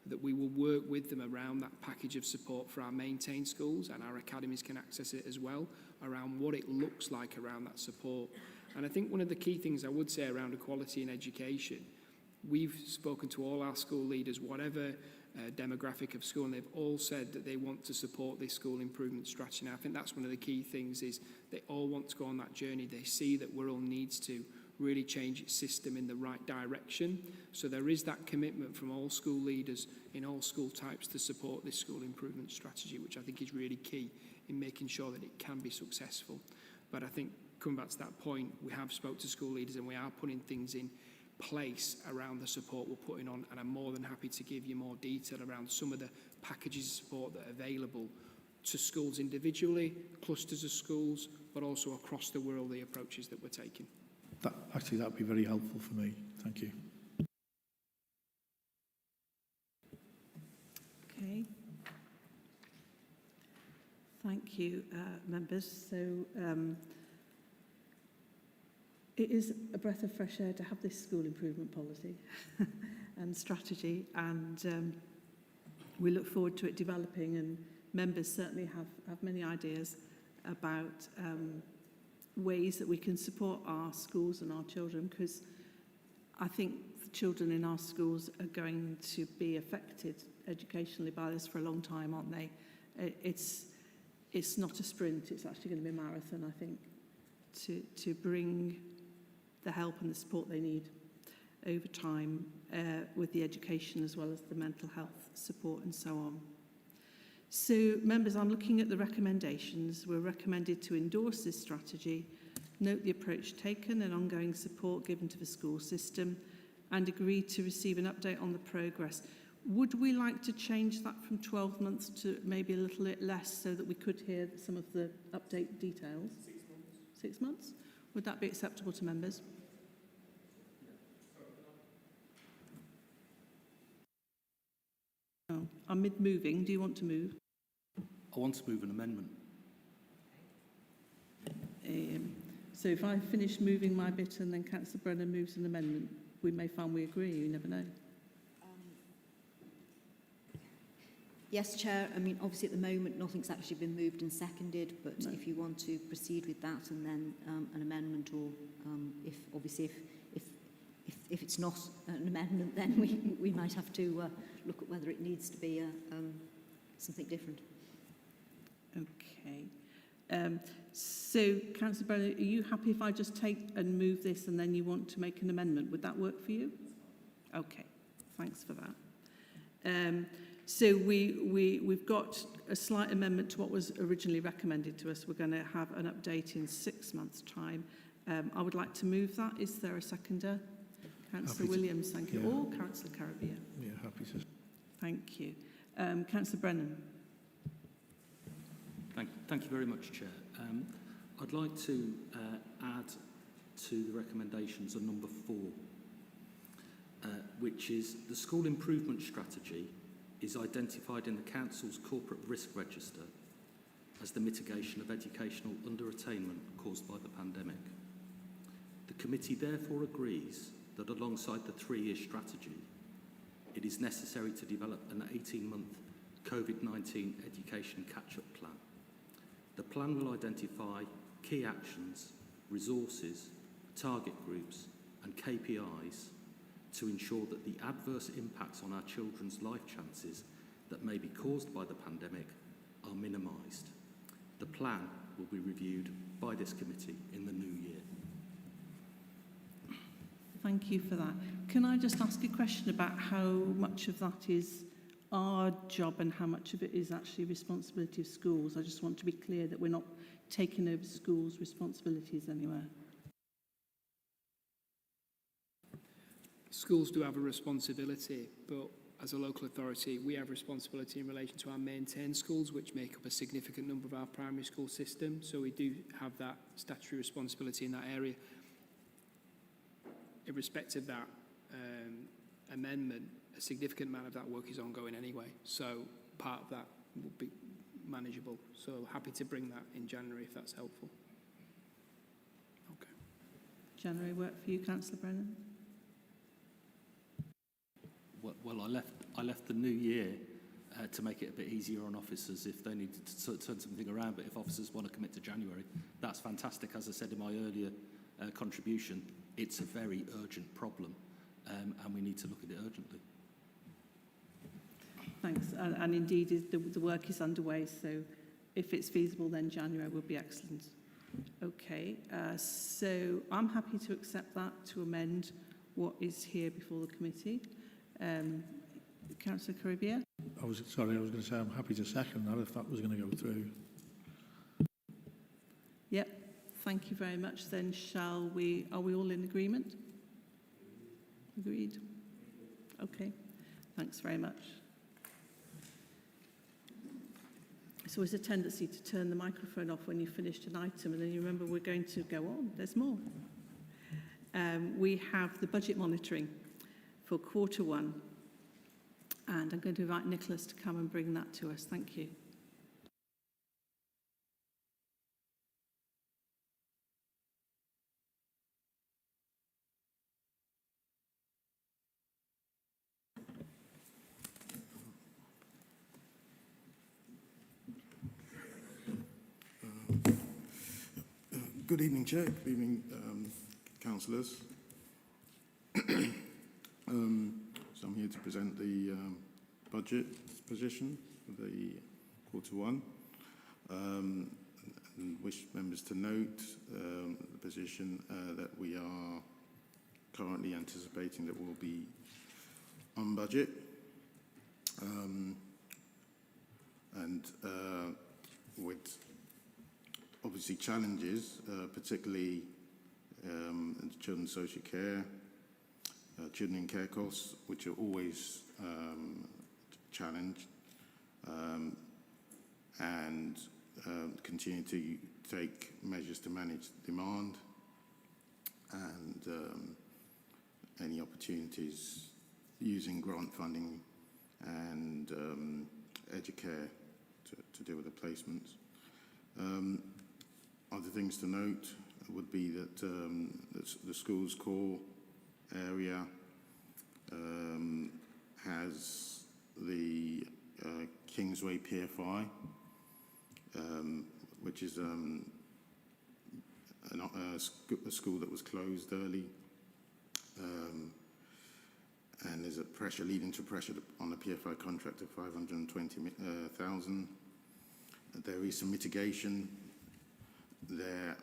D: that we will work with them around that package of support for our maintained schools, and our academies can access it as well, around what it looks like around that support. And I think one of the key things I would say around equality in education, we've spoken to all our school leaders, whatever demographic of school, and they've all said that they want to support this school improvement strategy. Now, I think that's one of the key things, is they all want to go on that journey. They see that Wirral needs to really change its system in the right direction. So there is that commitment from all school leaders in all school types to support this school improvement strategy, which I think is really key in making sure that it can be successful. But I think, coming back to that point, we have spoke to school leaders and we are putting things in place around the support we're putting on, and I'm more than happy to give you more detail around some of the packages of support that are available to schools individually, clusters of schools, but also across the world, the approaches that we're taking.
G: That would be very helpful for me. Thank you.
A: Okay. Thank you, members. So it is a breath of fresh air to have this school improvement policy and strategy, and we look forward to it developing, and members certainly have many ideas about ways that we can support our schools and our children, because I think the children in our schools are going to be affected educationally by this for a long time, aren't they? It's not a sprint, it's actually going to be a marathon, I think, to bring the help and the support they need over time with the education as well as the mental health support and so on. So, members, I'm looking at the recommendations. We're recommended to endorse this strategy, note the approach taken and ongoing support given to the school system, and agree to receive an update on the progress. Would we like to change that from 12 months to maybe a little bit less so that we could hear some of the update details? 6 months. 6 months? Would that be acceptable to members? Oh, I'm mid-moving. Do you want to move?
C: I want to move an amendment.
A: So if I finish moving my bit and then Councillor Brennan moves an amendment, we may find we agree, you never know.
J: Yes, Chair. I mean, obviously at the moment nothing's actually been moved and seconded, but
A: No.
J: if you want to proceed with that and then an amendment, or if it's not an amendment, then we might have to look at whether it needs to be something different.
A: Okay. So, Councillor Brennan, are you happy if I just take and move this and then you want to make an amendment? Would that work for you? Okay, thanks for that. So we've got a slight amendment to what was originally recommended to us. We're going to have an update in 6 months' time. I would like to move that. Is there a seconder? Councillor Williams, thank you.
G: Yeah.
A: Or Councillor Caribbean.
G: Yeah, happy to.
A: Thank you. Councillor Brennan.
C: Thank you very much, Chair. I'd like to add to the recommendations on number 4, which is the school improvement strategy is identified in the Council's corporate risk register as the mitigation of educational underattainment caused by the pandemic. The committee therefore agrees that alongside the 3-year strategy, it is necessary to develop an 18-month COVID-19 education catch-up plan. The plan will identify key actions, resources, target groups and KPIs to ensure that the adverse impacts on our children's life chances that may be caused by the pandemic are minimised. The plan will be reviewed by this committee in the new year.
A: Thank you for that. Can I just ask a question about how much of that is our job and how much of it is actually responsibility of schools? I just want to be clear that we're not taking over schools' responsibilities anywhere.
D: Schools do have a responsibility, but as a local authority, we have responsibility in relation to our maintained schools, which make up a significant number of our primary school system. So we do have that statutory responsibility in that area. In respect of that amendment, a significant amount of that work is ongoing anyway. So part of that will be manageable. So happy to bring that in January if that's helpful. Okay.
A: January work for you, Councillor Brennan?
C: Well, I left the new year to make it a bit easier on officers if they needed to turn something around. But if officers want to commit to January, that's fantastic. As I said in my earlier contribution, it's a very urgent problem, and we need to look at it urgently.
A: Thanks. And indeed, the work is underway. So if it's feasible, then January would be excellent. Okay. So I'm happy to accept that, to amend what is here before the committee. Councillor Caribbean?
G: I was going to say I'm happy to second that if that was going to go through.
A: Yep. Thank you very much. Then are we all in agreement? Agreed? Okay. Thanks very much. It's always a tendency to turn the microphone off when you've finished an item and then you remember we're going to go on. There's more. We have the budget monitoring for Q1. And I'm going to invite Nicholas to come and bring that to us. Thank you.
K: Good evening, Chair. Good evening, councillors. So I'm here to present the budget position for the Q1 and wish members to note the position that we are currently anticipating that will be on budget and with obviously challenges, particularly in children's social care, children in care costs, which are always challenged, and continue to take measures to manage demand and any opportunities using grant funding and Educare to deal with the placements. Other things to note, would be that the school's core area has the Kingsway PFI, which is a school that was closed early, and there's a pressure leading to pressure on the PFI contract of 520,000. There is some mitigation there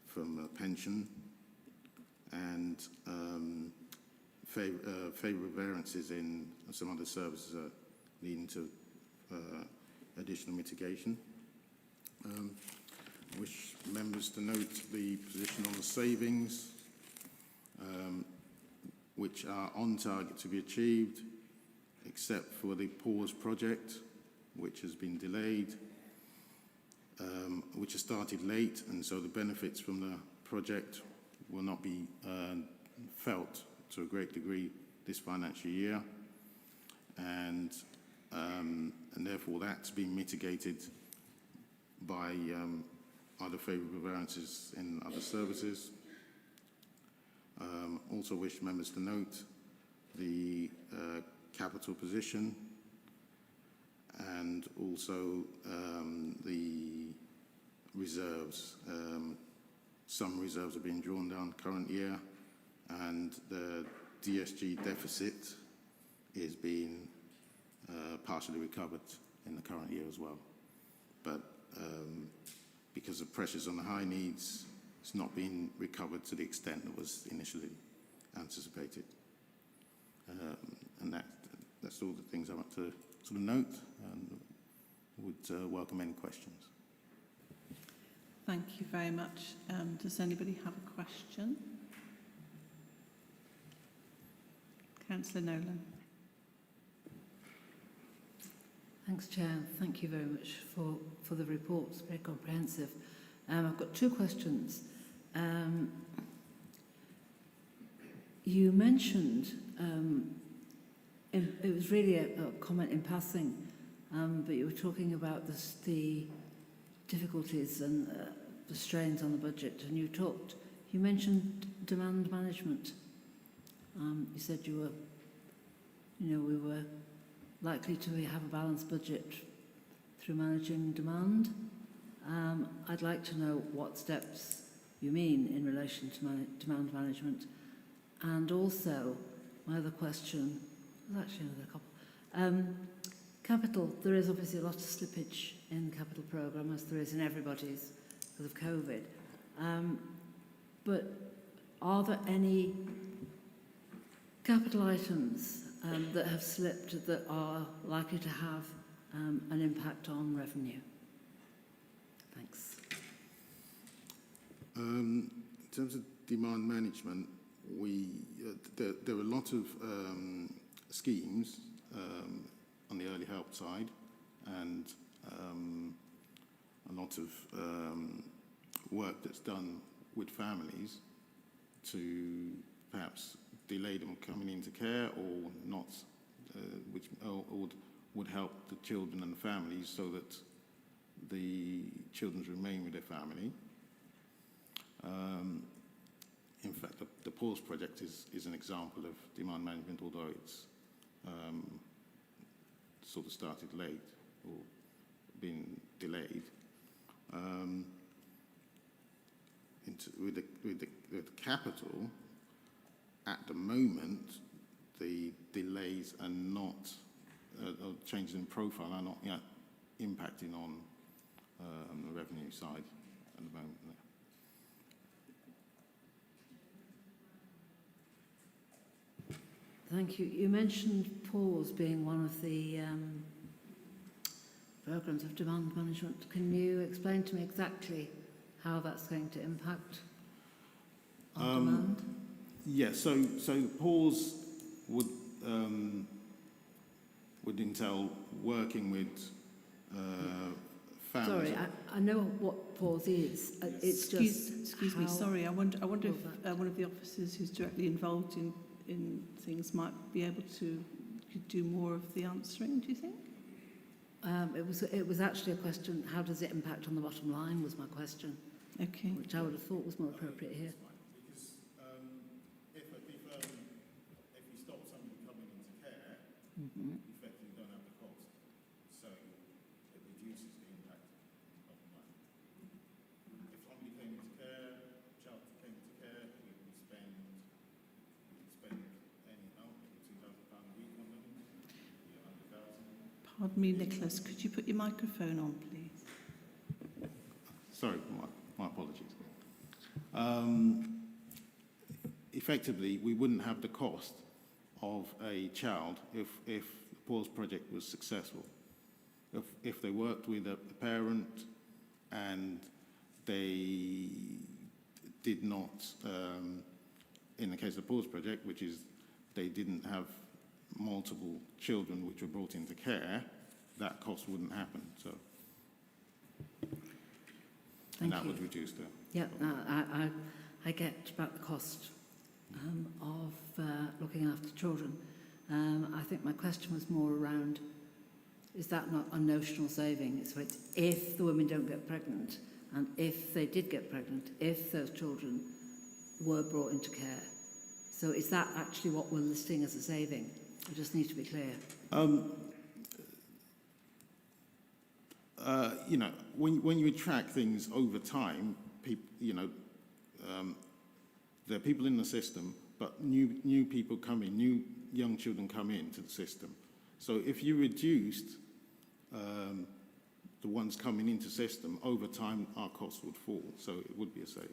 K: from a pension, and favourable variances in some other services are leading to additional mitigation. I wish members to note the position on the savings, which are on target to be achieved, except for the pause project, which has been delayed, which has started late, and so the benefits from the project will not be felt to a great degree this financial year, and therefore that's been mitigated by other favourable variances in other services. Also wish members to note the capital position, and also the reserves. Some reserves are being drawn down current year, and the DSG deficit is being partially recovered in the current year as well. But because of pressures on the high needs, it's not been recovered to the extent that was initially anticipated. And that's all the things I want to sort of note, and would welcome any questions.
A: Thank you very much. Does anybody have a question? Councillor Nolan.
H: Thanks, Chair. Thank you very much for the report. It's very comprehensive. I've got two questions. You mentioned, it was really a comment in passing, but you were talking about the difficulties and the strains on the budget, and you mentioned demand management. You said we were likely to have a balanced budget through managing demand. I'd like to know what steps you mean in relation to demand management. And also, my other question, there's actually another couple. Capital, there is obviously a lot of slippage in the capital programme, as there is in everybody's because of COVID. But are there any capital items that have slipped that are likely to have an impact on revenue? Thanks.
K: In terms of demand management, there are a lot of schemes on the early help side, and a lot of work that's done with families to perhaps delay them coming into care, or not, which would help the children and the families so that the children remain with their family. In fact, the pause project is an example of demand management, although it's sort of started late or been delayed. With the capital, at the moment, the delays are not, or changes in profile are not yet impacting on the revenue side at the moment.
H: Thank you. You mentioned PAUSE being one of the programmes of demand management. Can you explain to me exactly how that's going to impact on demand?
K: Yeah, so PAUSE would entail working with families.
H: Sorry, I know what PAUSE is. It's
A: Excuse me, sorry. I wonder if one of the officers who's directly involved in things might be able to do more of the answering, do you think?
H: It was actually a question, how does it impact on the bottom line, was my question.
A: Okay.
H: which I would have thought was more appropriate here.
K: Because if you stop somebody coming into care,
H: Mm-hmm.
K: effectively you don't have the cost. So it reduces the impact of the money. If somebody came into care, child came into care, we spend any amount, maybe £2,000 a week on them, 100,000.
A: Pardon me, Nicholas, could you put your microphone on, please?
K: Sorry, my apologies. Effectively, we wouldn't have the cost of a child if the Pause project was successful. If they worked with a parent and they did not, in the case of the Pause project, which is they didn't have multiple children which were brought into care, that cost wouldn't happen. So, and that would reduce the.
H: Yeah, I get about the cost of looking after children. I think my question was more around, is that not a notional saving? So it's if the women don't get pregnant, and if they did get pregnant, if those children were brought into care. So is that actually what we're listing as a saving? I just need to be clear.
K: You know, when you track things over time, there are people in the system, but new people come in, new young children come into the system. So if you reduced the ones coming into system, over time our costs would fall, so it would be a saving.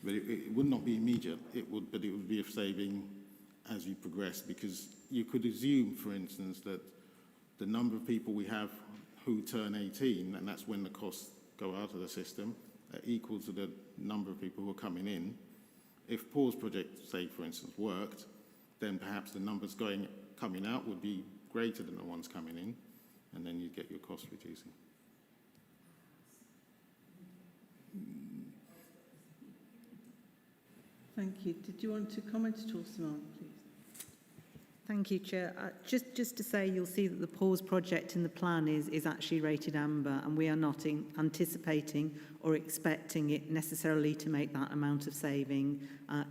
K: But it would not be immediate, but it would be a saving as you progress, because you could assume, for instance, that the number of people we have who turn 18, and that's when the costs go out of the system, equal to the number of people who are coming in. If Pause project, say, for instance, worked, then perhaps the numbers coming out would be greater than the ones coming in, and then you'd get your costs reducing.
A: Thank you. Did you want to comment at all, Simone, please?
L: Thank you, Chair. Just to say, you'll see that the Pause project in the plan is actually rated amber, and we are not anticipating or expecting it necessarily to make that amount of saving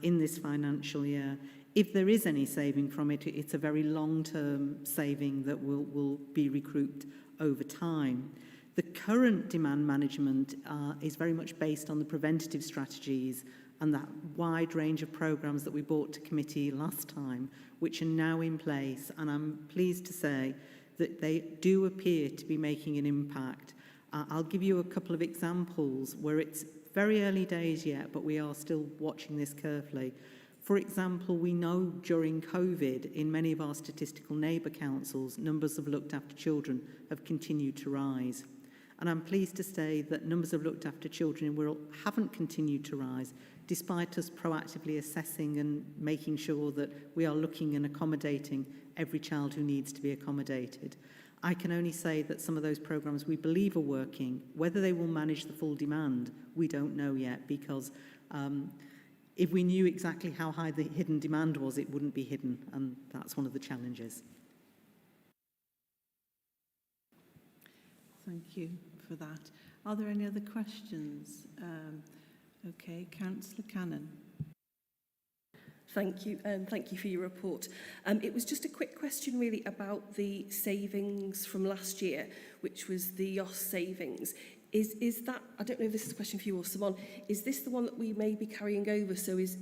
L: in this financial year. If there is any saving from it, it's a very long-term saving that will be recouped over time. The current demand management is very much based on the preventative strategies and that wide range of programmes that we brought to committee last time, which are now in place. And I'm pleased to say that they do appear to be making an impact. I'll give you a couple of examples where it's very early days yet, but we are still watching this carefully. For example, we know during COVID, in many of our statistical neighbour councils, numbers of looked after children have continued to rise. And I'm pleased to say that numbers of looked after children in Wirral haven't continued to rise, despite us proactively assessing and making sure that we are looking and accommodating every child who needs to be accommodated. I can only say that some of those programmes we believe are working. Whether they will manage the full demand, we don't know yet, because if we knew exactly how high the hidden demand was, it wouldn't be hidden, and that's one of the challenges.
A: Thank you for that. Are there any other questions? Okay, Councillor Cannon.
I: Thank you, and thank you for your report. It was just a quick question really about the savings from last year, which was the YOS savings. Is that, I don't know if this is a question for you or Simone, is this the one that we may be carrying over, so is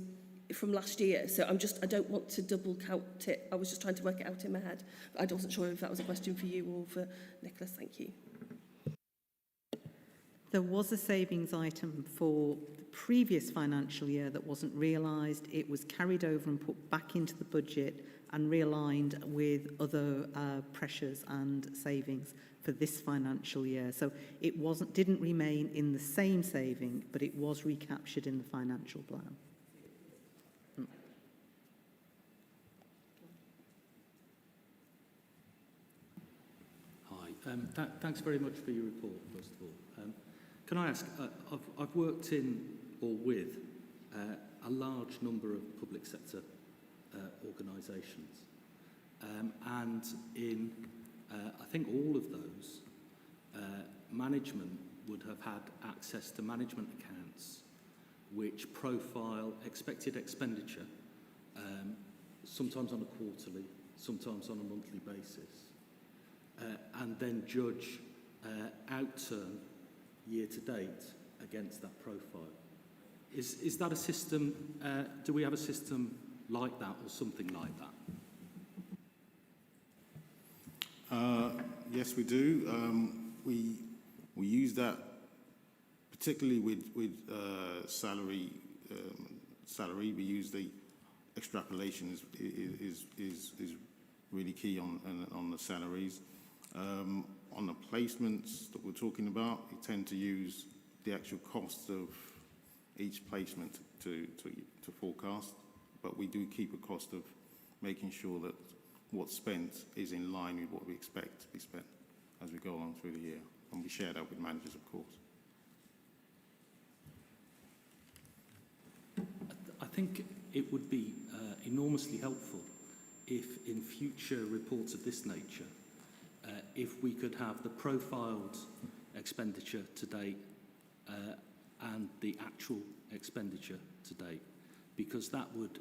I: from last year? So I don't want to double count it. I was just trying to work it out in my head. But I wasn't sure if that was a question for you or for Nicholas. Thank you.
L: There was a savings item for the previous financial year that wasn't realised. It was carried over and put back into the budget and realigned with other pressures and savings for this financial year. So it didn't remain in the same saving, but it was recaptured in the financial plan.
C: Hi, thanks very much for your report, first of all. Can I ask, I've worked in or with a large number of public sector organisations, and in I think all of those, management would have had access to management accounts which profile expected expenditure, sometimes on a quarterly, sometimes on a monthly basis, and then judge outturn year to date against that profile. Is that a system, do we have a system like that or something like that?
K: Yes, we do. We use that particularly with salary. Salary. We use the extrapolation is really key on the salaries. On the placements that we're talking about, we tend to use the actual cost of each placement to forecast, but we do keep a cost of making sure that what's spent is in line with what we expect to be spent as we go along through the year, and we share that with managers, of course.
C: I think it would be enormously helpful if in future reports of this nature, if we could have the profiled expenditure to date and the actual expenditure to date, because that would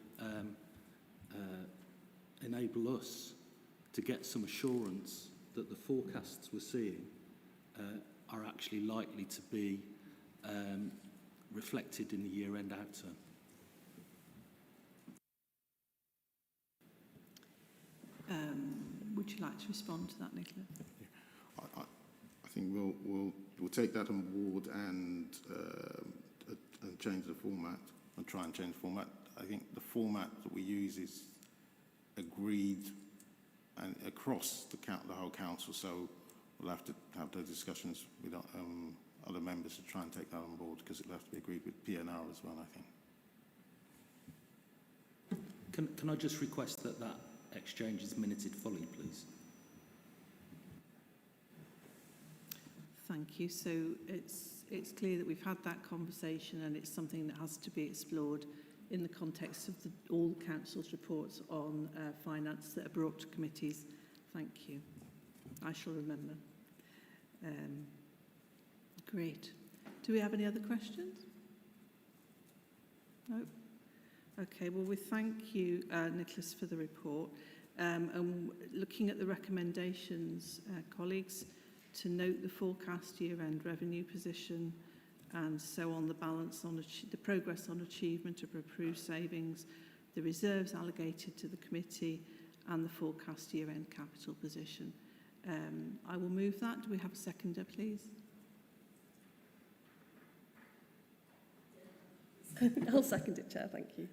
C: enable us to get some assurance that the forecasts we're seeing are actually likely to be reflected in the year-end outturn.
A: Would you like to respond to that, Nicola?
K: I think we'll take that on board and change the format, and try and change the format. I think the format that we use is agreed and across the whole council, so we'll have to have those discussions with other members to try and take that on board, because it'll have to be agreed with PNR as well, I think.
C: Can I just request that exchange is minuted fully, please?
A: Thank you. So it's clear that we've had that conversation, and it's something that has to be explored in the context of all council's reports on finance that are brought to committees. Thank you. I shall remember. Great. Do we have any other questions? No? Okay, well, we thank you, Nicholas, for the report. And looking at the recommendations, colleagues, to note the forecast year-end revenue position, and so on the balance on the progress on achievement of approved savings, the reserves allocated to the committee, and the forecast year-end capital position. I will move that. Do we have a seconder, please?
I: I'll second it, Chair, thank you.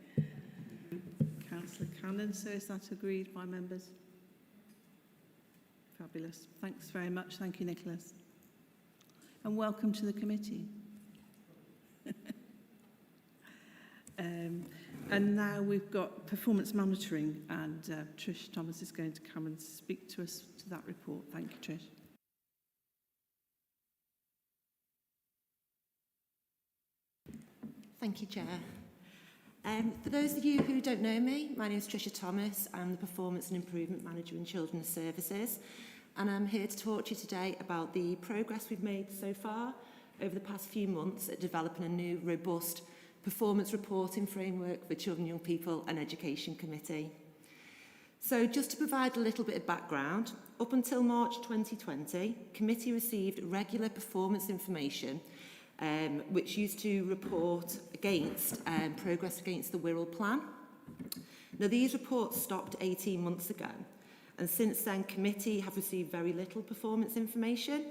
A: Councillor Cannon, so is that agreed by members? Fabulous. Thanks very much. Thank you, Nicholas. And welcome to the committee. And now we've got performance monitoring, and Trish Thomas is going to come and speak to us to that report. Thank you, Trish.
M: Thank you, Chair. For those of you who don't know me, my name is Tricia Thomas. I'm the Performance and Improvement Manager in Children's Services, and I'm here to talk to you today about the progress we've made so far over the past few months at developing a new, robust performance reporting framework for Children, Young People and Education Committee. So just to provide a little bit of background, up until March 2020, committee received regular performance information which used to report against progress against the Wirral plan. Now, these reports stopped 18 months ago, and since then, committee have received very little performance information,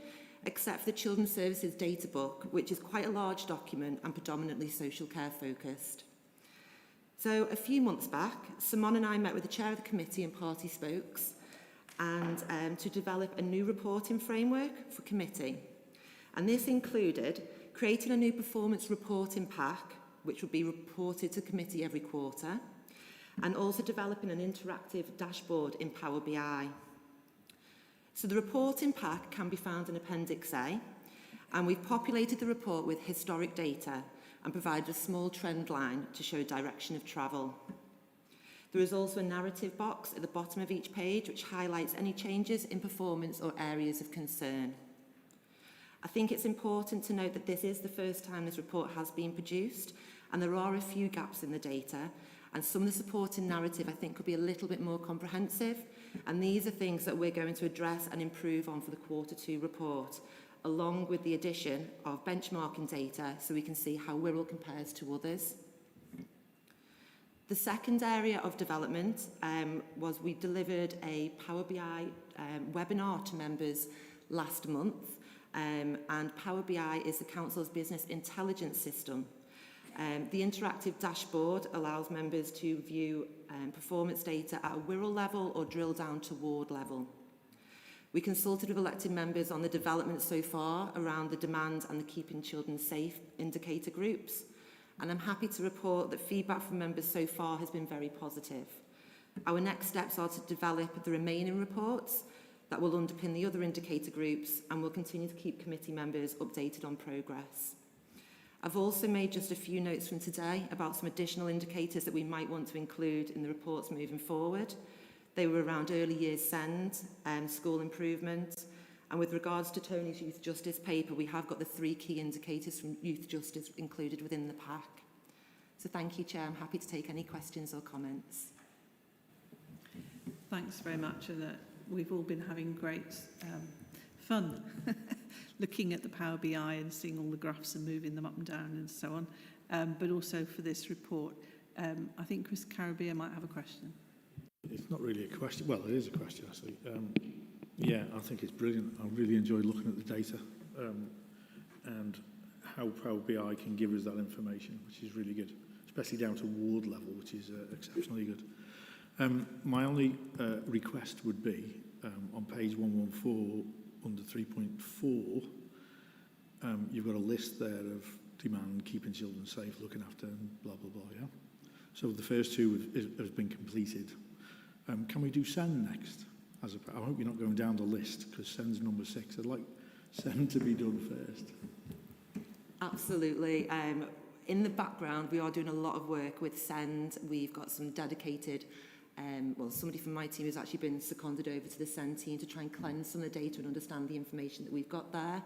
M: except for the Children's Services Data Book, which is quite a large document and predominantly social care focused. So a few months back, Simon and I met with the chair of the committee and party spokes, and to develop a new reporting framework for committee. And this included creating a new performance reporting pack, which will be reported to committee every quarter, and also developing an interactive dashboard in Power BI. So the reporting pack can be found in Appendix A, and we've populated the report with historic data and provided a small trend line to show direction of travel. There is also a narrative box at the bottom of each page which highlights any changes in performance or areas of concern. I think it's important to note that this is the first time this report has been produced, and there are a few gaps in the data, and some of the supporting narrative I think could be a little bit more comprehensive, and these are things that we're going to address and improve on for the Q2 report, along with the addition of benchmarking data so we can see how Wirral compares to others. The second area of development was we delivered a Power BI webinar to members last month, and Power BI is the Council's business intelligence system. The interactive dashboard allows members to view performance data at a Wirral level or drill down to ward level. We consulted with elected members on the development so far around the demand and the Keeping Children Safe indicator groups, and I'm happy to report that feedback from members so far has been very positive. Our next steps are to develop the remaining reports that will underpin the other indicator groups, and we'll continue to keep committee members updated on progress. I've also made just a few notes from today about some additional indicators that we might want to include in the reports moving forward. They were around early years SEND, school improvement, and with regards to Tony's Youth Justice paper, we have got the 3 key indicators from Youth Justice included within the pack. So thank you, Chair. I'm happy to take any questions or comments.
A: Thanks very much, and we've all been having great fun looking at the Power BI and seeing all the graphs and moving them up and down and so on, but also for this report. I think Chris Caribbean might have a question.
G: It's not really a question. Well, it is a question, actually. Yeah, I think it's brilliant. I really enjoyed looking at the data and how Power BI can give us that information, which is really good, especially down to ward level, which is exceptionally good. My only request would be on page 114 under 3.4, you've got a list there of demand, keeping children safe, looking after, and blah, blah, blah, yeah? So the first 2 has been completed. Can we do SEND next? I hope you're not going down the list, because SEND's number 6. I'd like SEND to be done first.
M: Absolutely. In the background, we are doing a lot of work with SEND. We've got some dedicated, somebody from my team has actually been seconded over to the SEND team to try and cleanse some of the data and understand the information that we've got there.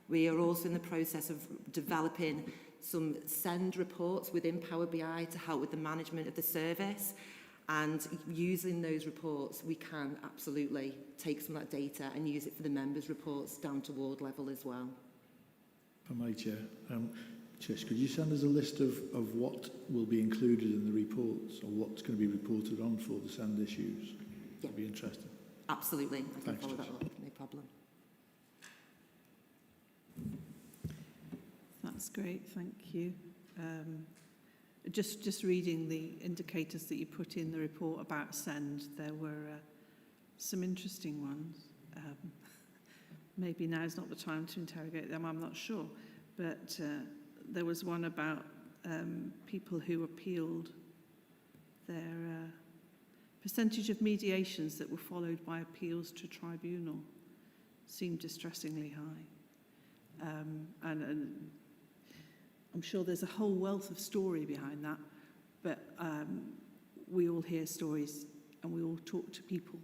M: We are also in the process of developing some SEND reports within Power BI to help with the management of the service. And using those reports, we can absolutely take some of that data and use it for the members' reports down to ward level as well.
G: If I may, Chair. Chish, could you send us a list of what will be included in the reports or what's going to be reported on for the SEND issues? That'd be interesting.
M: Absolutely. I can follow that up, no problem.
A: That's great, thank you. Just reading the indicators that you put in the report about SEND, there were some interesting ones. Maybe now's not the time to interrogate them, I'm not sure. But there was one about people who appealed. Their percentage of mediations that were followed by appeals to tribunal seemed distressingly high. And I'm sure there's a whole wealth of story behind that, but we all hear stories and we all talk to people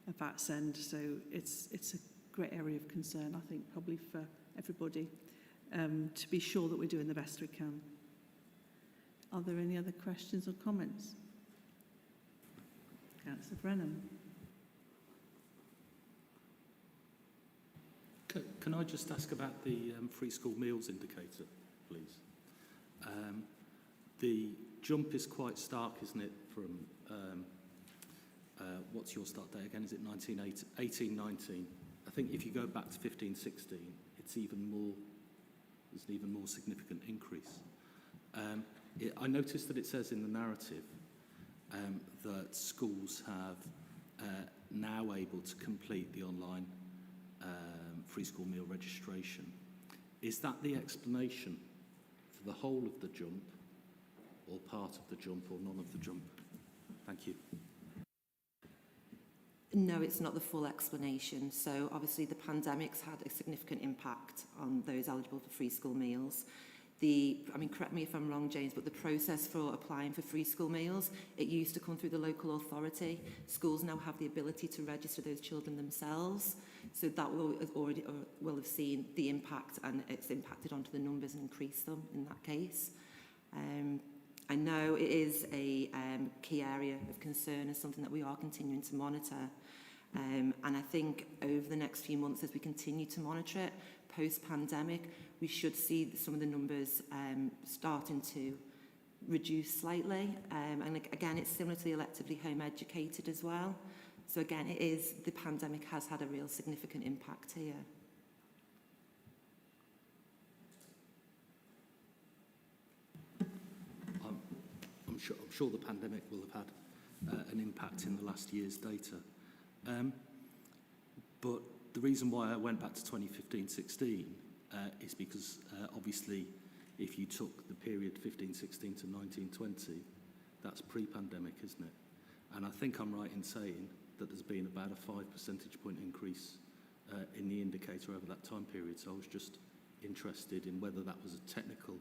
A: about SEND, so it's a great area of concern, I think, probably for everybody, to be sure that we're doing the best we can. Are there any other questions or comments? Councillor Brennan.
C: Can I just ask about the free school meals indicator, please? The jump is quite stark, isn't it, from, what's your start date again? Is it 1819? I think if you go back to 1516, it's even more, there's an even more significant increase. I noticed that it says in the narrative that schools have now able to complete the online free school meal registration. Is that the explanation for the whole of the jump, or part of the jump, or none of the jump? Thank you.
M: No, it's not the full explanation. So obviously the pandemic's had a significant impact on those eligible for free school meals. correct me if I'm wrong, James, but the process for applying for free school meals, it used to come through the local authority. Schools now have the ability to register those children themselves. So that will have seen the impact, and it's impacted onto the numbers and increased them in that case. I know it is a key area of concern and something that we are continuing to monitor. And I think over the next few months, as we continue to monitor it, post-pandemic, we should see some of the numbers starting to reduce slightly. And again, it's similar to the electively home educated as well. So again, the pandemic has had a real significant impact here.
C: I'm sure the pandemic will have had an impact in the last year's data. But the reason why I went back to 2015-16 is because obviously if you took the period 15-16 to 19-20, that's pre-pandemic, isn't it? And I think I'm right in saying that there's been about a 5 percentage point increase in the indicator over that time period. So I was just interested in whether that was a technical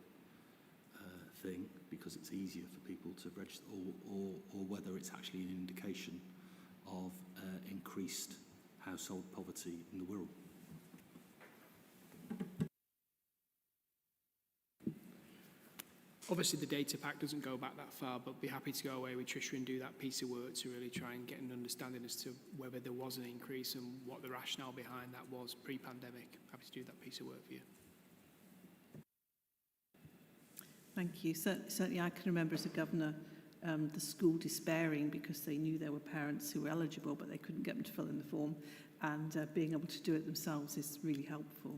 C: thing, because it's easier for people to register, or whether it's actually an indication of increased household poverty in the Wirral.
D: Obviously, the data pack doesn't go back that far, but be happy to go away with Tricia and do that piece of work to really try and get an understanding as to whether there was an increase and what the rationale behind that was pre-pandemic. Happy to do that piece of work for you.
A: Thank you. Certainly I can remember as a governor the school despairing because they knew there were parents who were eligible but they couldn't get them to fill in the form, and being able to do it themselves is really helpful.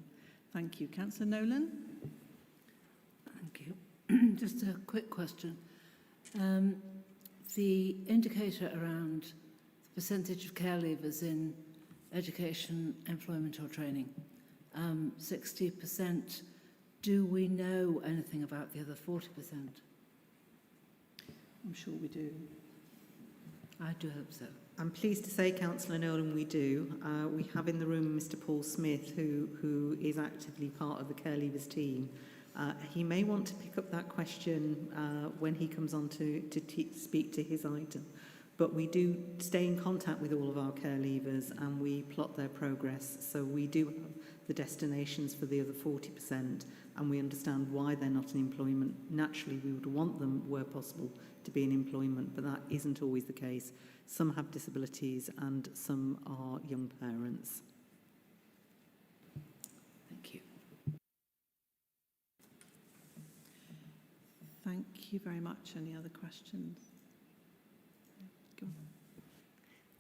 A: Thank you. Councillor Nolan?
H: Thank you. Just a quick question. The indicator around the percentage of care leavers in education, employment or training, 60%, do we know anything about the other 40%?
A: I'm sure we do.
H: I do hope so.
L: I'm pleased to say, Councillor Nolan, we do. We have in the room Mr Paul Smith, who is actively part of the care leavers team. He may want to pick up that question when he comes on to speak to his item. But we do stay in contact with all of our care leavers and we plot their progress. So we do have the destinations for the other 40%, and we understand why they're not in employment. Naturally, we would want them, where possible, to be in employment, but that isn't always the case. Some have disabilities and some are young parents.
H: Thank you.
A: Thank you very much. Any other questions? Go on.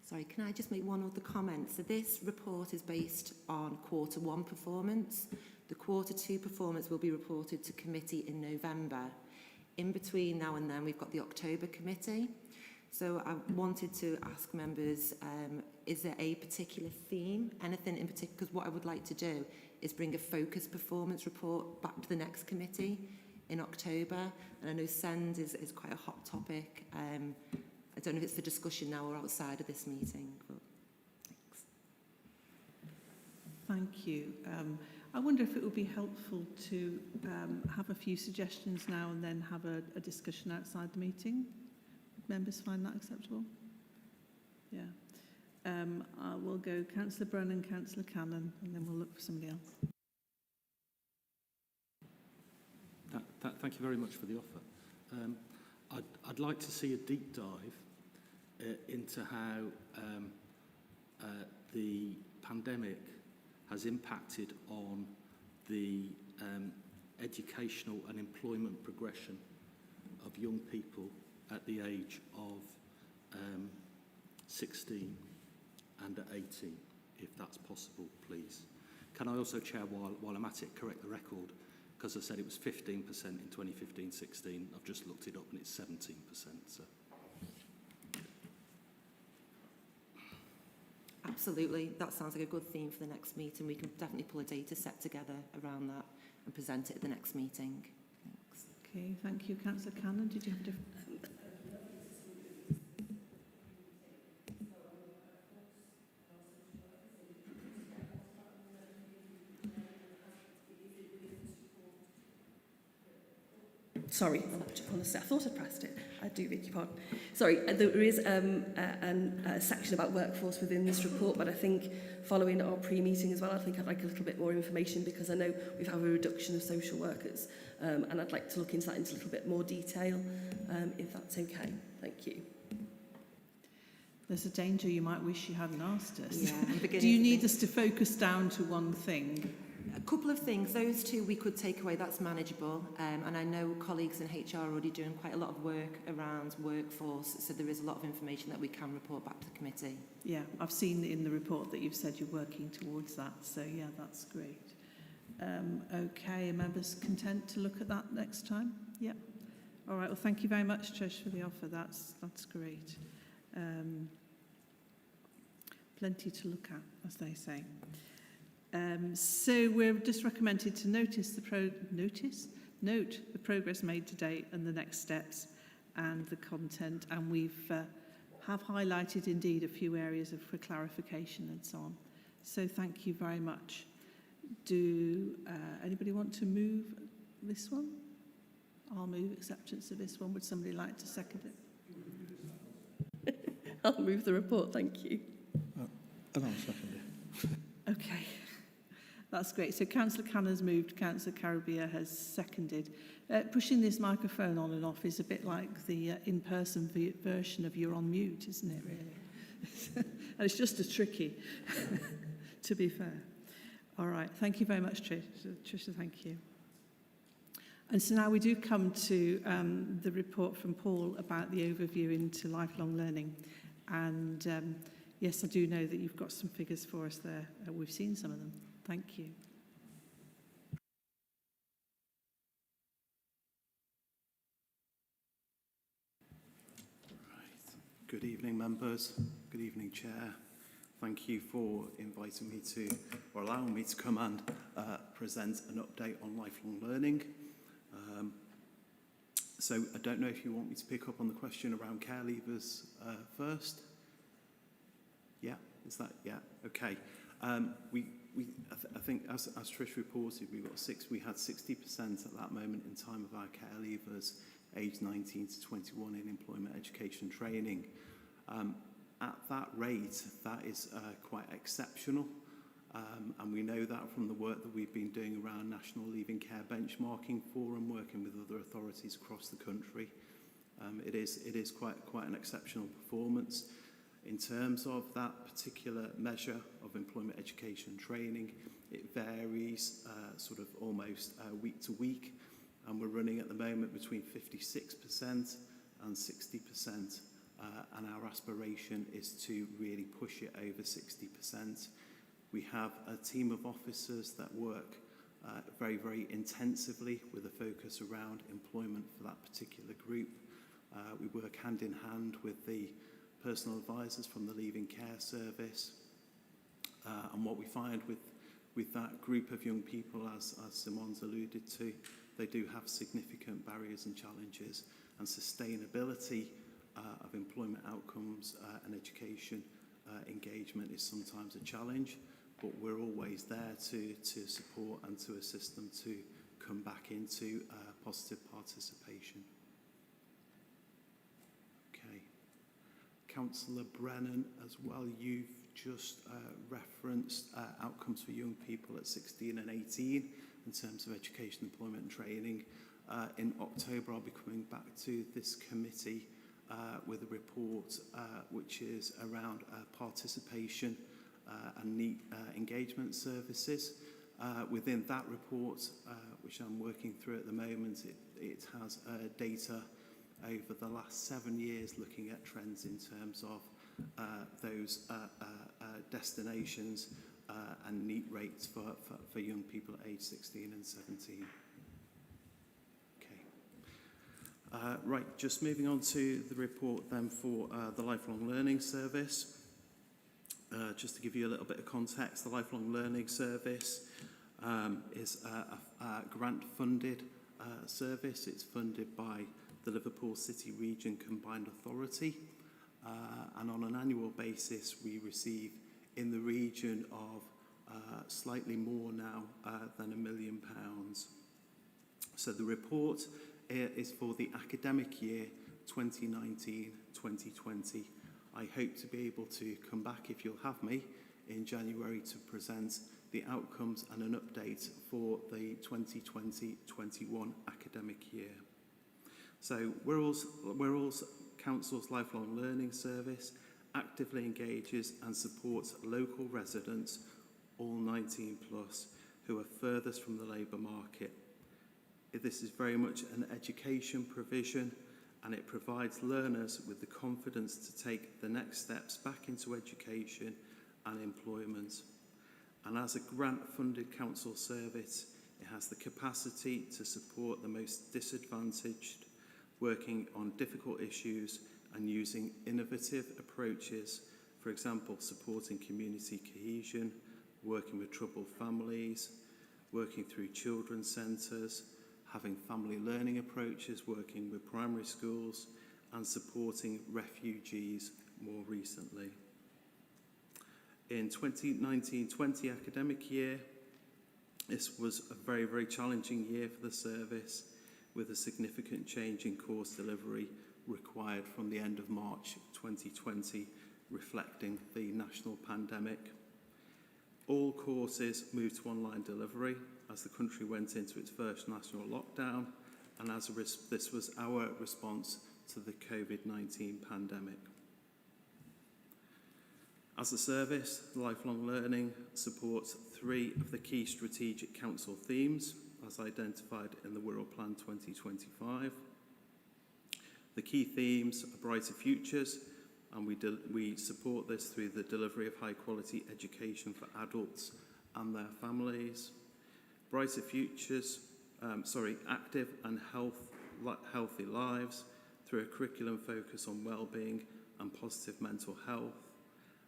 M: Sorry, can I just make one other comment? So this report is based on Q1 performance. The Q2 performance will be reported to committee in November. In between now and then, we've got the October committee. So I wanted to ask members, is there a particular theme, anything in particular? Because what I would like to do is bring a focused performance report back to the next committee in October. And I know SEND is quite a hot topic. I don't know if it's for discussion now or outside of this meeting, but thanks.
A: Thank you. I wonder if it would be helpful to have a few suggestions now and then have a discussion outside the meeting. Would members find that acceptable? Yeah. We'll go Councillor Brennan, Councillor Cannon, and then we'll look for somebody else.
C: Thank you very much for the offer. I'd like to see a deep dive into how the pandemic has impacted on the educational and employment progression of young people at the age of 16 and at 18, if that's possible, please. Can I also, Chair, while I'm at it, correct the record? Because I said it was 15% in 2015-16. I've just looked it up and it's 17%. So.
M: Absolutely. That sounds like a good theme for the next meeting. We can definitely pull a data set together around that and present it at the next meeting. Thanks.
A: Okay, thank you. Councillor Cannon, did you have a different...
I: Sorry, honestly, I thought I pressed it. I do beg your pardon. Sorry, there is a section about workforce within this report, but I think following our pre-meeting as well, I think I'd like a little bit more information because I know we've had a reduction of social workers, and I'd like to look into that into a little bit more detail, if that's okay. Thank you.
A: There's a danger you might wish you hadn't asked us.
M: Yeah, I'm beginning
A: Do you
M: to
A: need
M: think-
A: us to focus down to one thing?
M: A couple of things. Those two we could take away. That's manageable. And I know colleagues in HR are already doing quite a lot of work around workforce, so there is a lot of information that we can report back to the committee.
A: Yeah, I've seen in the report that you've said you're working towards that, so yeah, that's great. Okay, are members content to look at that next time? Yeah. All right, well, thank you very much, Trish, for the offer. That's great. Plenty to look at, as they say. So we're just recommended to note the progress made to date and the next steps and the content, and we've have highlighted indeed a few areas for clarification and so on. So thank you very much. Do anybody want to move this one? I'll move acceptance of this one. Would somebody like to second it?
I: I'll move the report, thank you.
G: And I'll second it.
A: Okay, that's great. So Councillor Canner's moved, Councillor Caribbean has seconded. Pushing this microphone on and off is a bit like the in-person version of you're on mute, isn't it, really? And it's just as tricky, to be fair. All right, thank you very much, Tricia, thank you. And so now we do come to the report from Paul about the overview into lifelong learning. And yes, I do know that you've got some figures for us there. We've seen some of them. Thank you.
N: Good evening, members. Good evening, Chair. Thank you for inviting me to, or allowing me to come and present an update on lifelong learning. So I don't know if you want me to pick up on the question around care leavers first. Yeah, is that, yeah, okay. I think as Trish reported, we had 60% at that moment in time of our care leavers aged 19 to 21 in employment, education, training. At that rate, that is quite exceptional. And we know that from the work that we've been doing around National Leaving Care Benchmarking Forum, working with other authorities across the country. It is quite an exceptional performance. In terms of that particular measure of employment, education, training, it varies sort of almost week to week. And we're running at the moment between 56% and 60%. And our aspiration is to really push it over 60%. We have a team of officers that work very, very intensively with a focus around employment for that particular group. We work hand in hand with the personal advisors from the Leaving Care Service. And what we find with that group of young people, as Simon's alluded to, they do have significant barriers and challenges, and sustainability of employment outcomes and education engagement is sometimes a challenge, but we're always there to support and to assist them to come back into positive participation. Okay. Councillor Brennan, as well, you've just referenced outcomes for young people at 16 and 18 in terms of education, employment and training. In October, I'll be coming back to this committee with a report which is around participation and NEET engagement services. Within that report, which I'm working through at the moment, it has data over the last 7 years looking at trends in terms of those destinations and NEET rates for young people aged 16 and 17. Right, just moving on to the report then for the Lifelong Learning Service. Just to give you a little bit of context, the Lifelong Learning Service is a grant-funded service. It's funded by the Liverpool City Region Combined Authority. And on an annual basis, we receive in the region of slightly more now than £1 million. So the report is for the academic year 2019-2020. I hope to be able to come back, if you'll have me, in January to present the outcomes and an update for the 2020-21 academic year. So Wirral's Council's Lifelong Learning Service actively engages and supports local residents, all 19 plus, who are furthest from the labour market. This is very much an education provision, and it provides learners with the confidence to take the next steps back into education and employment. And as a grant-funded council service, it has the capacity to support the most disadvantaged, working on difficult issues and using innovative approaches, for example, supporting community cohesion, working with troubled families, working through children's centres, having family learning approaches, working with primary schools, and supporting refugees more recently. In 2019-20 academic year, this was a very, very challenging year for the service, with a significant change in course delivery required from the end of March 2020, reflecting the national pandemic. All courses moved to online delivery as the country went into its first national lockdown, and this was our response to the COVID-19 pandemic. As a service, Lifelong Learning supports 3 of the key strategic council themes as identified in the Wirral Plan 2025. The key themes are brighter futures, and we support this through the delivery of high quality education for adults and their families. Brighter futures, active and healthy lives through a curriculum focus on well-being and positive mental health.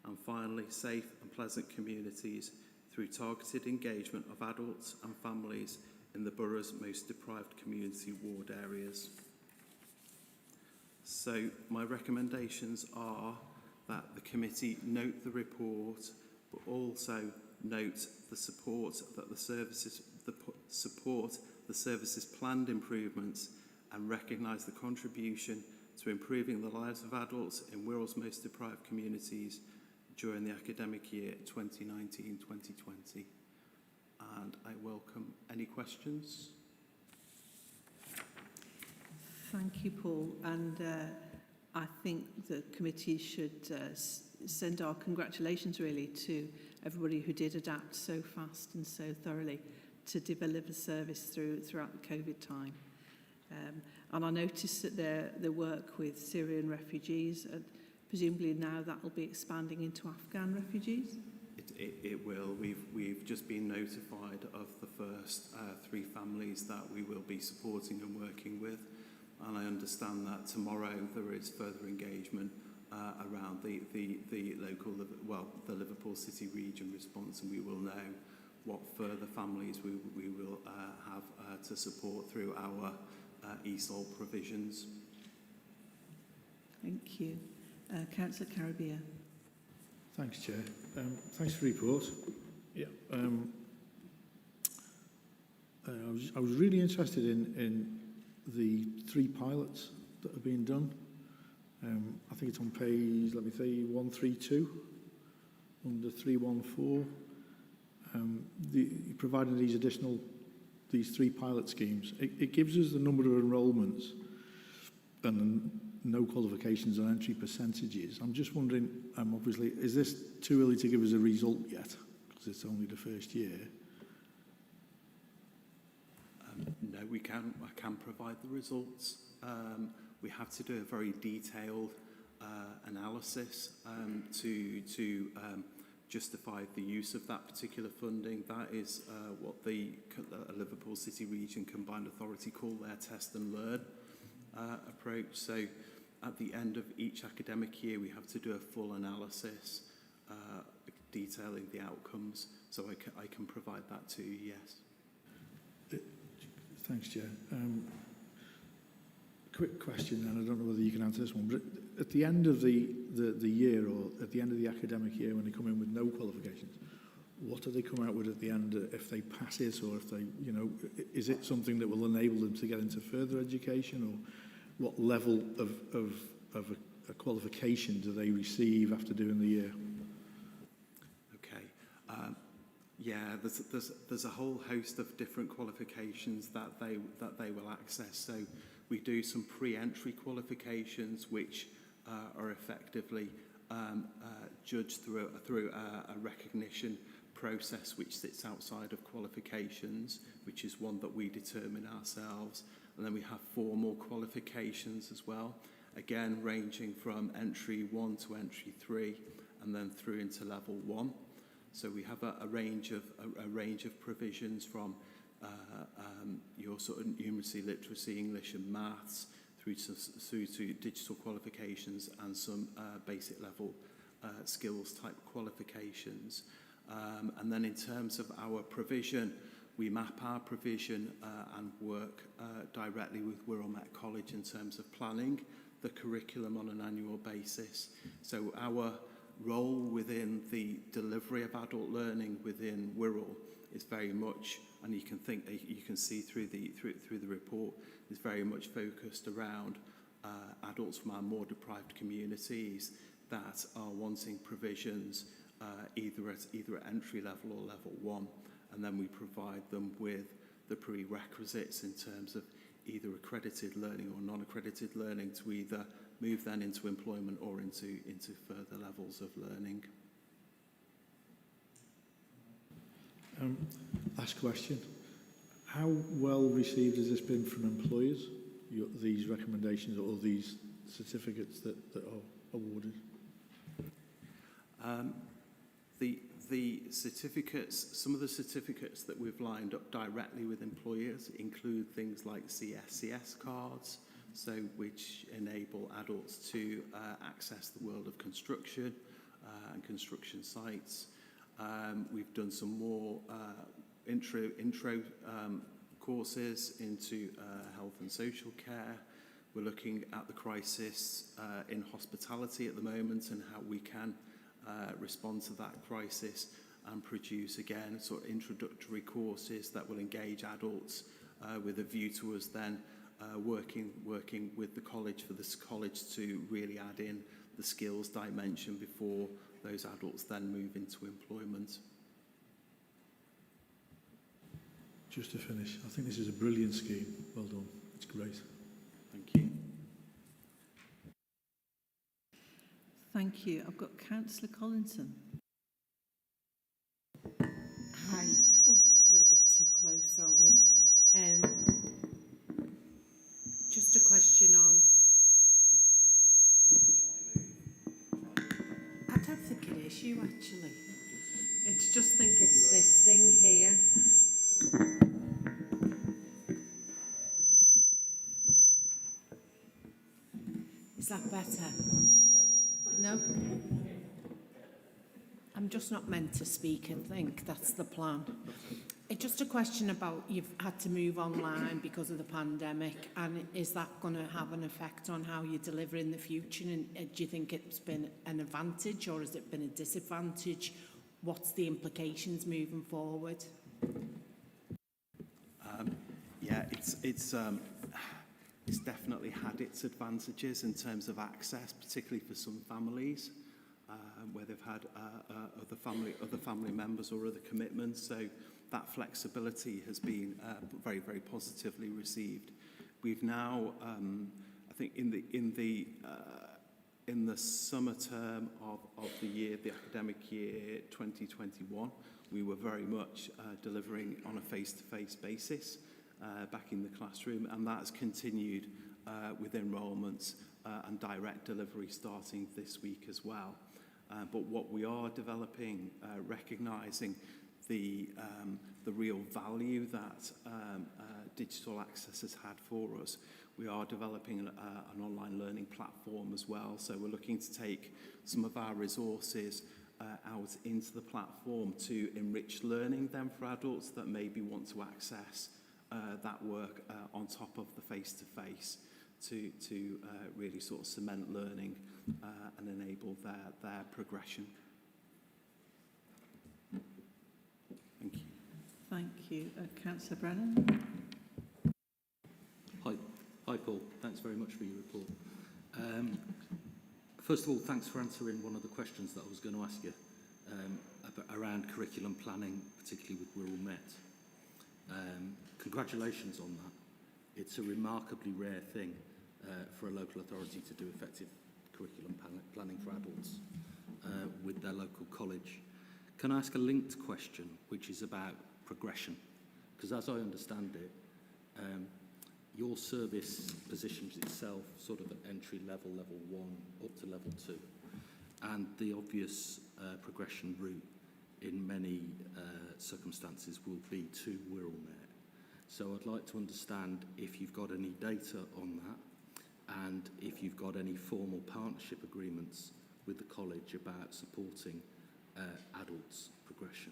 N: And finally, safe and pleasant communities through targeted engagement of adults and families in the borough's most deprived community ward areas. So my recommendations are that the committee note the report, but also note the support that the services planned improvements, and recognise the contribution to improving the lives of adults in Wirral's most deprived communities during the academic year 2019-2020. And I welcome any questions.
A: Thank you, Paul. And I think the committee should send our congratulations really to everybody who did adapt so fast and so thoroughly to develop a service throughout the COVID time. And I noticed that the work with Syrian refugees, presumably now that will be expanding into Afghan refugees?
N: It will. We've just been notified of the first 3 families that we will be supporting and working with. And I understand that tomorrow there is further engagement around the local, the Liverpool City region response, and we will know what further families we will have to support through our ESOL provisions.
A: Thank you. Councillor Caribbean.
G: Thanks, Chair. Thanks for the report. Yeah, I was really interested in the 3 pilots that are being done. I think it's on page, 132, under 314. Providing these 3 pilot schemes, it gives us the number of enrolments and no qualifications and entry percentages. I'm just wondering, obviously, is this too early to give us a result yet? Because it's only the first year.
N: No, I can provide the results. We have to do a very detailed analysis to justify the use of that particular funding. That is what the Liverpool City Region Combined Authority call their test and learn approach. So at the end of each academic year, we have to do a full analysis detailing the outcomes. So I can provide that to you, yes.
G: Thanks, Chair. Quick question, and I don't know whether you can answer this one, but at the end of the year, or at the end of the academic year, when they come in with no qualifications, what do they come out with at the end if they pass it, or if they, you know, is it something that will enable them to get into further education, or what level of a qualification do they receive after doing the year?
N: Okay. Yeah, there's a whole host of different qualifications that they will access. So we do some pre-entry qualifications which are effectively judged through a recognition process which sits outside of qualifications, which is one that we determine ourselves. And then we have formal qualifications as well, again ranging from entry 1 to entry 3 and then through into level 1. So we have a range of provisions from your sort of numeracy, literacy, English and maths through to digital qualifications and some basic level skills type qualifications. And then in terms of our provision, we map our provision and work directly with Wirral Met College in terms of planning the curriculum on an annual basis. So our role within the delivery of adult learning within Wirral is very much, and you can see through the report, is very much focused around adults from our more deprived communities that are wanting provisions either at entry level or level 1, and then we provide them with the prerequisites in terms of either accredited learning or non-accredited learning to either move then into employment or into further levels of learning.
G: Last question. How well received has this been from employers, these recommendations or these certificates that are awarded?
N: The certificates, some of the certificates that we've lined up directly with employers include things like CSCS cards, so which enable adults to access the world of construction and construction sites. We've done some more intro courses into health and social care. We're looking at the crisis in hospitality at the moment and how we can respond to that crisis and produce again sort of introductory courses that will engage adults with a view to us then working with the college for this college to really add in the skills dimension before those adults then move into employment.
G: Just to finish, I think this is a brilliant scheme. Well done. It's great.
N: Thank you.
A: Thank you. I've got Councillor Collinson.
O: Hi. Oh, we're a bit too close, aren't we? Just a question on... I don't think it is you, actually. It's just think it's this thing here. Is that better? No? I'm just not meant to speak and think. That's the plan. It's just a question about you've had to move online because of the pandemic, and is that going to have an effect on how you deliver in the future? And do you think it's been an advantage or has it been a disadvantage? What's the implications moving forward?
N: Yeah, it's definitely had its advantages in terms of access, particularly for some families where they've had other family members or other commitments. So that flexibility has been very, very positively received. We've now, I think, in the summer term of the year, the academic year 2021, we were very much delivering on a face-to-face basis back in the classroom, and that's continued with enrolments and direct delivery starting this week as well. But what we are developing, recognising the real value that digital access has had for us, we are developing an online learning platform as well. So we're looking to take some of our resources out into the platform to enrich learning then for adults that maybe want to access that work on top of the face-to-face to really sort of cement learning and enable their progression.
A: Thank you. Councillor Brennan.
C: Hi, Paul. Thanks very much for your report. First of all, thanks for answering one of the questions that I was going to ask you around curriculum planning, particularly with Wirral Met. Congratulations on that. It's a remarkably rare thing for a local authority to do effective curriculum planning for adults with their local college. Can I ask a linked question, which is about progression? Because as I understand it, your service positions itself sort of at entry level, level 1, up to level 2. And the obvious progression route in many circumstances will be to Wirral Met. So I'd like to understand if you've got any data on that and if you've got any formal partnership agreements with the college about supporting adults' progression.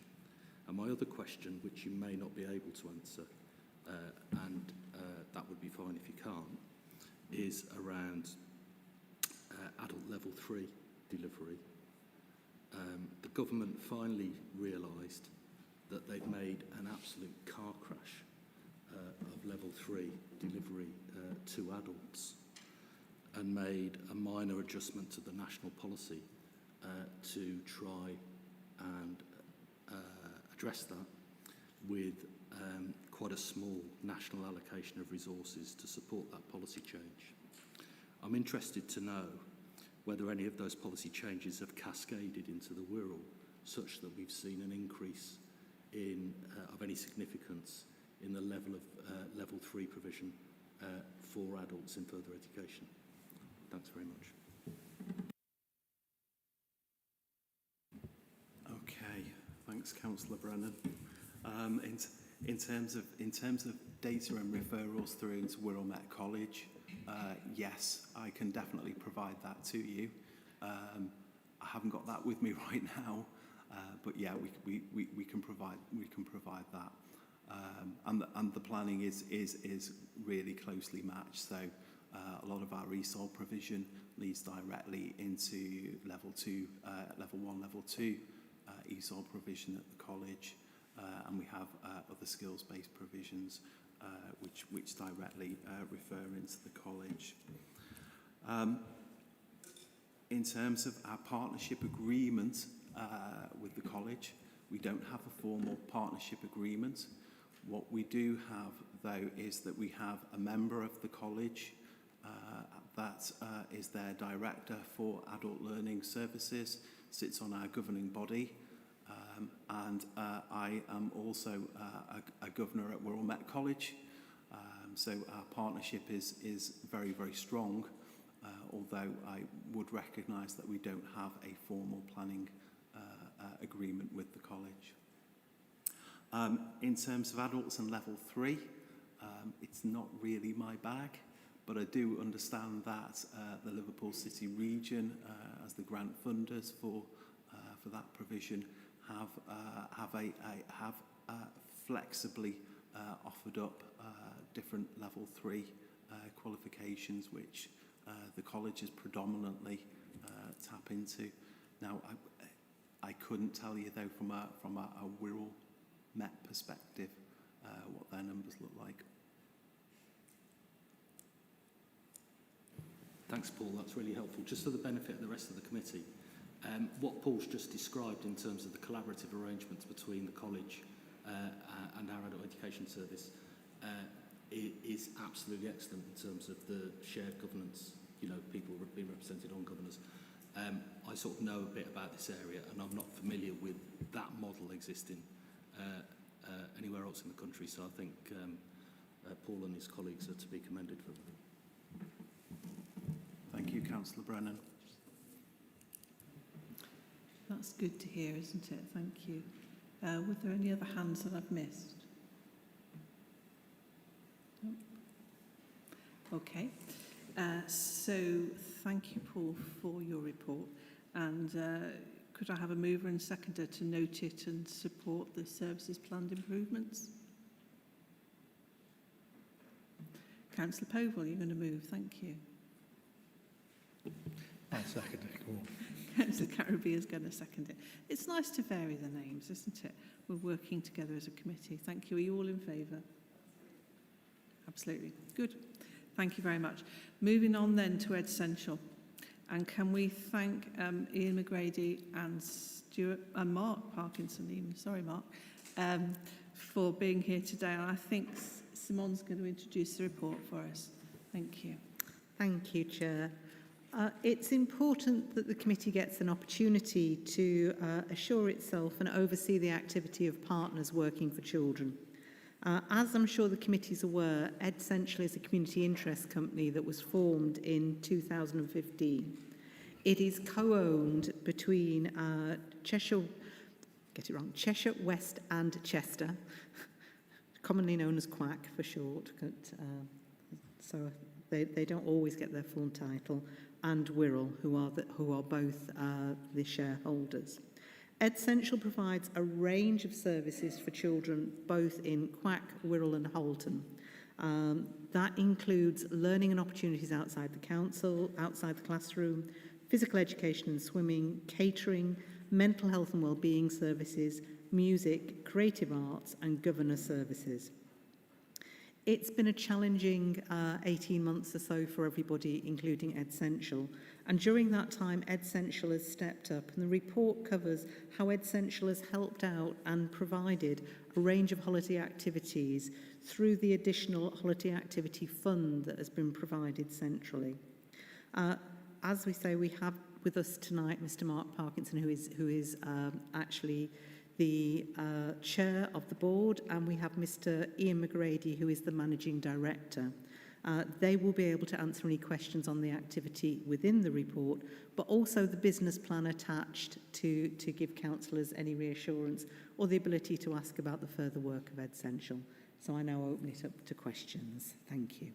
C: And my other question, which you may not be able to answer, and that would be fine if you can't, is around adult level 3 delivery. The government finally realised that they'd made an absolute car crash of level 3 delivery to adults and made a minor adjustment to the national policy to try and address that with quite a small national allocation of resources to support that policy change. I'm interested to know whether any of those policy changes have cascaded into the Wirral, such that we've seen an increase in, of any significance in the level of level 3 provision for adults in further education. Thanks very much.
N: Okay, thanks, Councillor Brennan. In terms of data and referrals through into Wirral Met College, yes, I can definitely provide that to you. I haven't got that with me right now, but yeah, we can provide that. And the planning is really closely matched. So a lot of our ESOL provision leads directly into level 2, level 1, level 2 ESOL provision at the college. And we have other skills-based provisions which directly refer into the college. In terms of our partnership agreement with the college, we don't have a formal partnership agreement. What we do have, though, is that we have a member of the college that is their director for adult learning services, sits on our governing body. And I am also a governor at Wirral Met College. So our partnership is very, very strong, although I would recognise that we don't have a formal planning agreement with the college. In terms of adults and level 3, it's not really my bag, but I do understand that the Liverpool City region, as the grant funders for that provision, have flexibly offered up different level 3 qualifications, which the colleges predominantly tap into. Now, I couldn't tell you though from a Wirral Met perspective what their numbers look like.
C: Thanks, Paul. That's really helpful. Just for the benefit of the rest of the committee, what Paul's just described in terms of the collaborative arrangements between the college and our adult education service is absolutely excellent in terms of the shared governance, you know, people being represented on governors. I sort of know a bit about this area, and I'm not familiar with that model existing anywhere else in the country, so I think Paul and his colleagues are to be commended for that.
N: Thank you, Councillor Brennan.
A: That's good to hear, isn't it? Thank you. Were there any other hands that I've missed? No? Okay. So thank you, Paul, for your report. And could I have a mover and seconder to note it and support the services planned improvements? Councillor Povell, you're going to move. Thank you.
G: I'll second it. Go on.
A: Councillor Araby is going to second it. It's nice to vary the names, isn't it? We're working together as a committee. Thank you. Are you all in favour? Absolutely. Good. Thank you very much. Moving on then to Essential. And can we thank Ian McGrady and Stuart and Mark Parkinson even, sorry Mark, for being here today. And I think Simon's going to introduce the report for us. Thank you.
L: Thank you, Chair. It's important that the committee gets an opportunity to assure itself and oversee the activity of partners working for children. As I'm sure the committee is aware, Essential is a community interest company that was formed in 2015. It is co-owned between Cheshire West and Chester, commonly known as Quack for short, so they don't always get their full title, and Wirral, who are both the shareholders. Essential provides a range of services for children both in Quack, Wirral and Holton. That includes learning and opportunities outside the council, outside the classroom, physical education and swimming, catering, mental health and wellbeing services, music, creative arts and governor services. It's been a challenging 18 months or so for everybody, including Essential. And during that time, Essential has stepped up. And the report covers how Essential has helped out and provided a range of holiday activities through the additional holiday activity fund that has been provided centrally. As we say, we have with us tonight Mr. Mark Parkinson, who is actually the chair of the board, and we have Mr. Ian McGrady, who is the managing director. They will be able to answer any questions on the activity within the report, but also the business plan attached to give councillors any reassurance or the ability to ask about the further work of Essential. So I now open it up to questions. Thank you.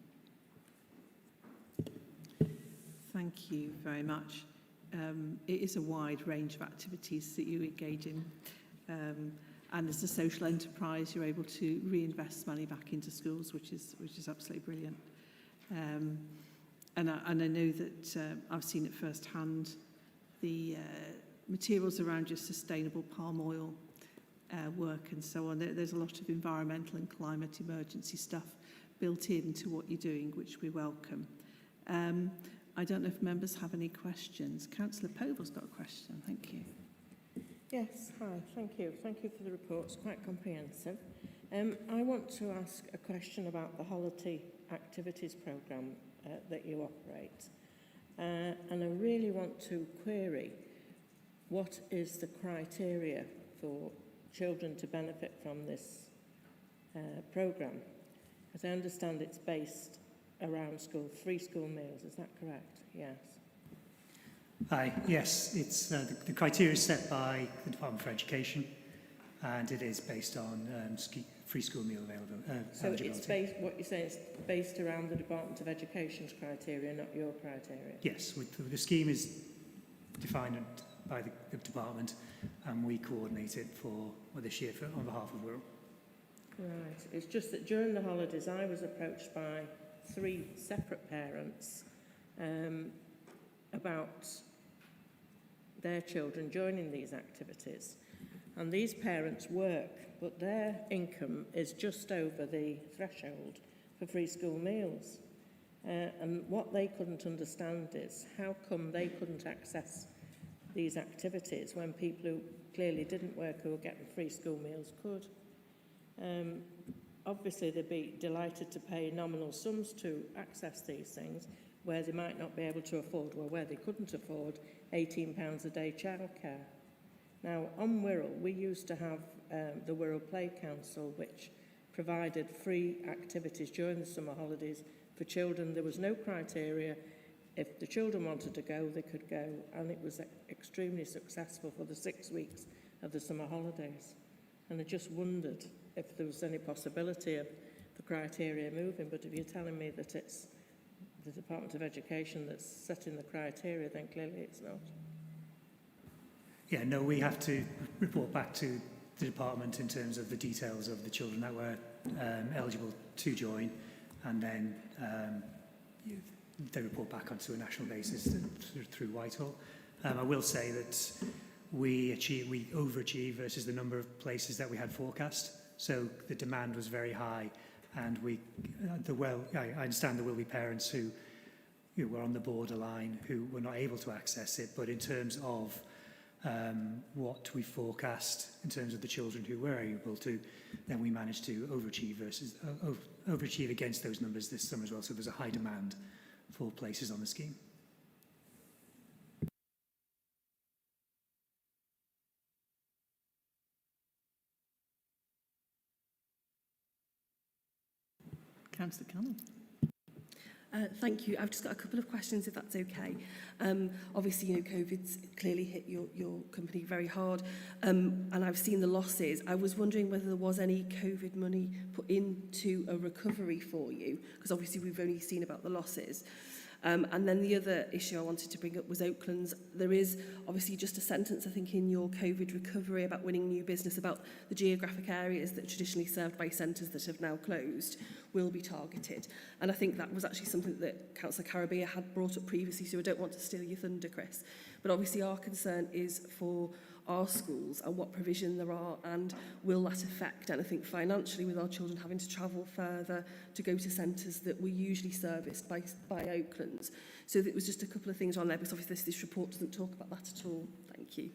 A: Thank you very much. It is a wide range of activities that you engage in. And as a social enterprise, you're able to reinvest money back into schools, which is absolutely brilliant. And I know that I've seen it firsthand, the materials around your sustainable palm oil work and so on. There's a lot of environmental and climate emergency stuff built into what you're doing, which we welcome. I don't know if members have any questions. Councillor Povel's got a question. Thank you.
P: Yes, hi, thank you. Thank you for the report. It's quite comprehensive. I want to ask a question about the holiday activities programme that you operate. And I really want to query what is the criteria for children to benefit from this programme? As I understand, it's based around free school meals. Is that correct? Yes.
Q: Hi, yes, it's the criteria is set by the Department for Education, and it is based on free school meal availability.
P: So it's based, what you're saying, it's based around the Department of Education's criteria, not your criteria?
Q: Yes, the scheme is defined by the department, and we coordinate it for this year on behalf of Wirral.
P: Right, it's just that during the holidays I was approached by 3 separate parents about their children joining these activities. And these parents work, but their income is just over the threshold for free school meals. And what they couldn't understand is how come they couldn't access these activities when people who clearly didn't work who were getting free school meals could. Obviously, they'd be delighted to pay nominal sums to access these things where they might not be able to afford, or where they couldn't afford, £18 a day childcare. Now, on Wirral, we used to have the Wirral Play Council, which provided free activities during the summer holidays for children. There was no criteria. If the children wanted to go, they could go, and it was extremely successful for the 6 weeks of the summer holidays. And I just wondered if there was any possibility of the criteria moving, but if you're telling me that it's the Department of Education that's setting the criteria, then clearly it's not.
Q: Yeah, no, we have to report back to the department in terms of the details of the children that were eligible to join, and then they report back onto a national basis through Whitehall. I will say that we overachieved versus the number of places that we had forecast. So the demand was very high, and I understand there will be parents who were on the borderline who were not able to access it. But in terms of what we forecast, in terms of the children who were able to, then we managed to overachieve against those numbers this summer as well. So there's a high demand for places on the scheme.
A: Councillor Cannon.
I: Thank you. I've just got a couple of questions, if that's okay. Obviously, you know, COVID's clearly hit your company very hard, and I've seen the losses. I was wondering whether there was any COVID money put into a recovery for you, because obviously we've only seen about the losses. And then the other issue I wanted to bring up was Oakland's. There is obviously just a sentence, I think, in your COVID recovery about winning new business, about the geographic areas that are traditionally served by centres that have now closed will be targeted. And I think that was actually something that Councillor Carabia had brought up previously, so I don't want to steal your thunder, Chris. But obviously our concern is for our schools and what provision there are, and will that affect anything financially with our children having to travel further to go to centres that were usually serviced by Oaklands. So it was just a couple of things on there, because obviously this report doesn't talk about that at all. Thank you.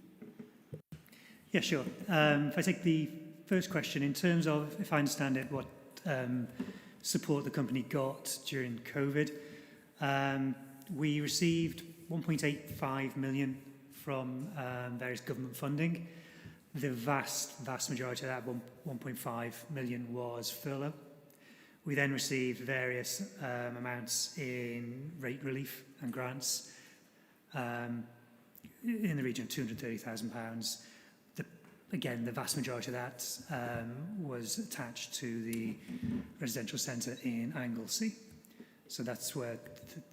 Q: Yeah, sure. If I take the first question, in terms of, if I understand it, what support the company got during COVID, we received 1.85 million from various government funding. The vast majority of that, 1.5 million, was furlough. We then received various amounts in rate relief and grants in the region of £230,000. Again, the vast majority of that was attached to the residential centre in Anglesey. So that's where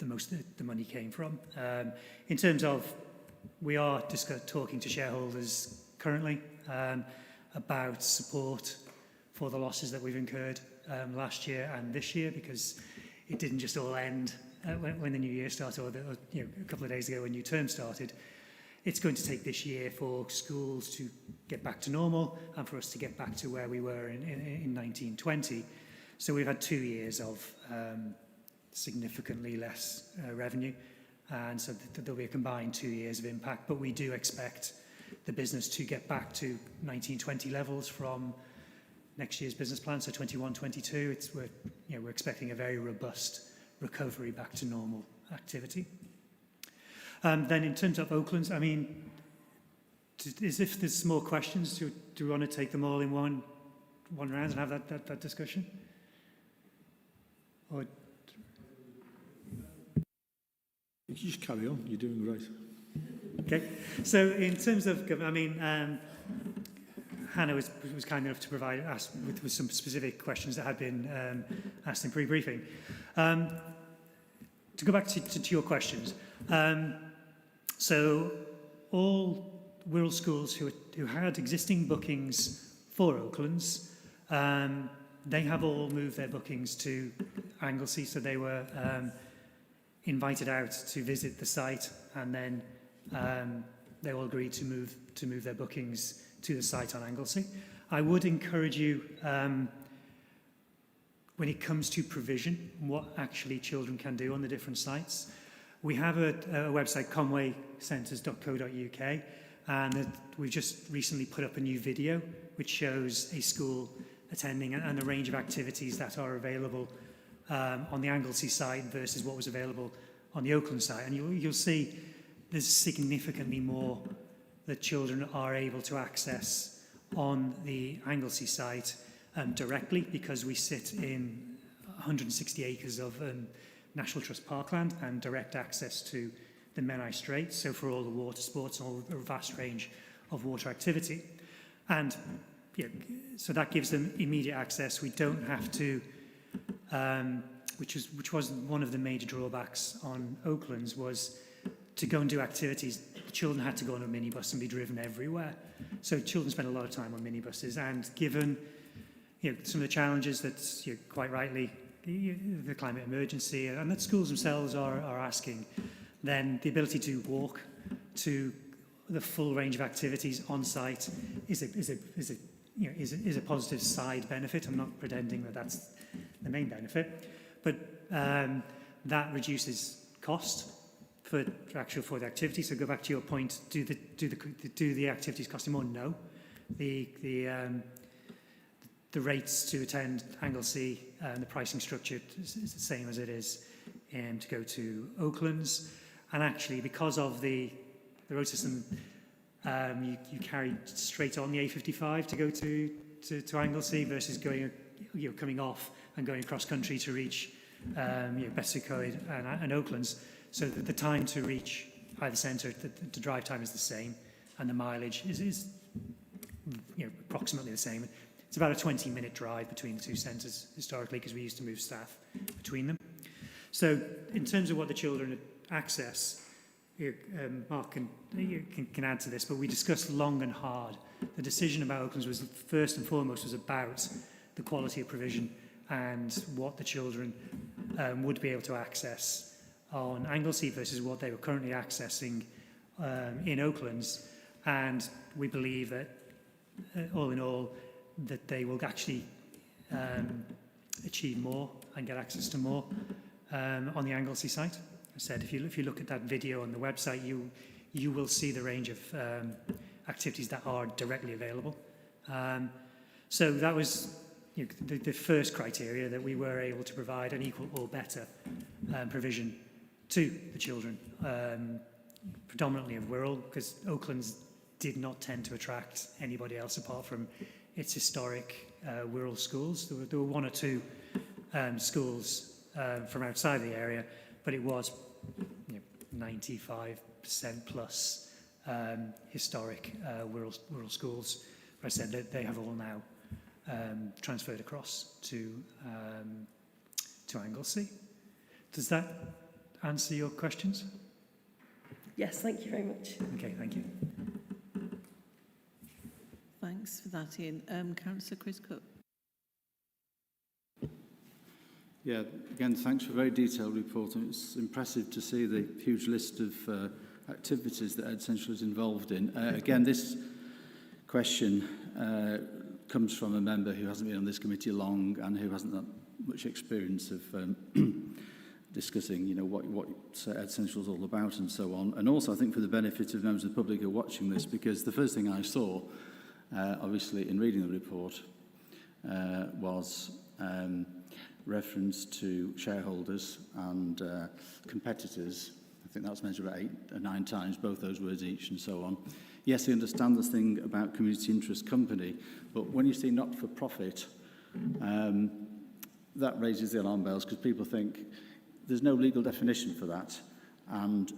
Q: most of the money came from. In terms of, we are talking to shareholders currently about support for the losses that we've incurred last year and this year, because it didn't just all end when the new year started, or a couple of days ago when new term started. It's going to take this year for schools to get back to normal and for us to get back to where we were in 1920. So we've had 2 years of significantly less revenue. And so there'll be a combined 2 years of impact, but we do expect the business to get back to 1920 levels from next year's business plan, so 21-22. We're expecting a very robust recovery back to normal activity. Then in terms of Oaklands, I mean, as if there's more questions, do we want to take them all in one round and have that discussion? Or
G: you just carry on, you're doing great.
Q: Okay, so in terms of, I mean, Hannah was kind enough to provide us with some specific questions that had been asked in pre-briefing. To go back to your questions, so all Wirral schools who had existing bookings for Oaklands, they have all moved their bookings to Anglesey, so they were invited out to visit the site, and then they all agreed to move their bookings to the site on Anglesey. I would encourage you, when it comes to provision, what actually children can do on the different sites. We have a website, conwaycentres.co.uk, and we've just recently put up a new video which shows a school attending and a range of activities that are available on the Anglesey site versus what was available on the Oakland site. And you'll see there's significantly more that children are able to access on the Anglesey site directly, because we sit in 160 acres of National Trust parkland and direct access to the Menai Strait, so for all the water sports and all a vast range of water activity. And so that gives them immediate access. We don't have to, which was one of the major drawbacks on Oaklands, was to go and do activities. The children had to go on a minibus and be driven everywhere. So children spend a lot of time on minibuses, and given some of the challenges that quite rightly the climate emergency and that schools themselves are asking, then the ability to walk to the full range of activities on site is a positive side benefit. I'm not pretending that that's the main benefit, but that reduces cost for the activity. So go back to your point: do the activities cost more? No. The rates to attend Anglesey and the pricing structure is the same as it is to go to Oaklands. And actually, because of the road system, you carry straight on the A55 to go to Anglesey versus going, coming off and going across country to reach Betws and Oaklands. So that the time to reach either centre, the drive time is the same, and the mileage is approximately the same. It's about a 20-minute drive between the two centres historically, because we used to move staff between them. So in terms of what the children access, Mark can add to this, but we discussed long and hard. The decision about Oaklands was first and foremost was about the quality of provision and what the children would be able to access on Anglesey versus what they were currently accessing in Oaklands. And we believe that all in all, that they will actually achieve more and get access to more on the Anglesey site. I said, if you look at that video on the website, you will see the range of activities that are directly available. So that was the first criteria, that we were able to provide an equal or better provision to the children, predominantly of Wirral, because Oaklands did not tend to attract anybody else apart from its historic Wirral schools. There were one or two schools from outside the area, but it was 95% plus historic Wirral schools. I said that they have all now transferred across to Anglesey. Does that answer your questions?
I: Yes, thank you very much.
Q: Okay, thank you.
A: Thanks for that, Ian. Councillor Chris Cook.
E: Yeah, again, thanks for a very detailed report. And it's impressive to see the huge list of activities that Ed Central is involved in. Again, this question comes from a member who hasn't been on this committee long and who hasn't that much experience of discussing, what Ed Central is all about and so on. And also, I think, for the benefit of members of the public who are watching this, because the first thing I saw, obviously, in reading the report, was reference to shareholders and competitors. I think that's mentioned about 8 or 9 times, both those words each, and so on. Yes, I understand this thing about community interest company, but when you see not-for-profit, that raises the alarm bells, because people think there's no legal definition for that, and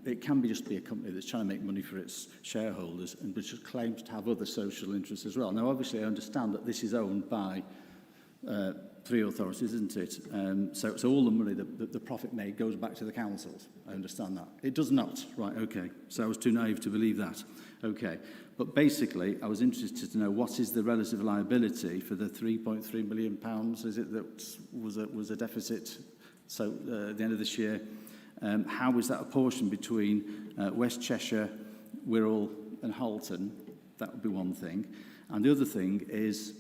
E: it can be just be a company that's trying to make money for its shareholders and which claims to have other social interests as well. Now, obviously, I understand that this is owned by 3 authorities, isn't it? So all the money that the profit made goes back to the councils. I understand that. It does not. Right, okay. So I was too naive to believe that. Okay. But basically, I was interested to know what is the relative liability for the £3.3 million, is it, that was a deficit so at the end of this year? How is that apportioned between West Cheshire, Wirral and Halton? That would be one thing. And the other thing is,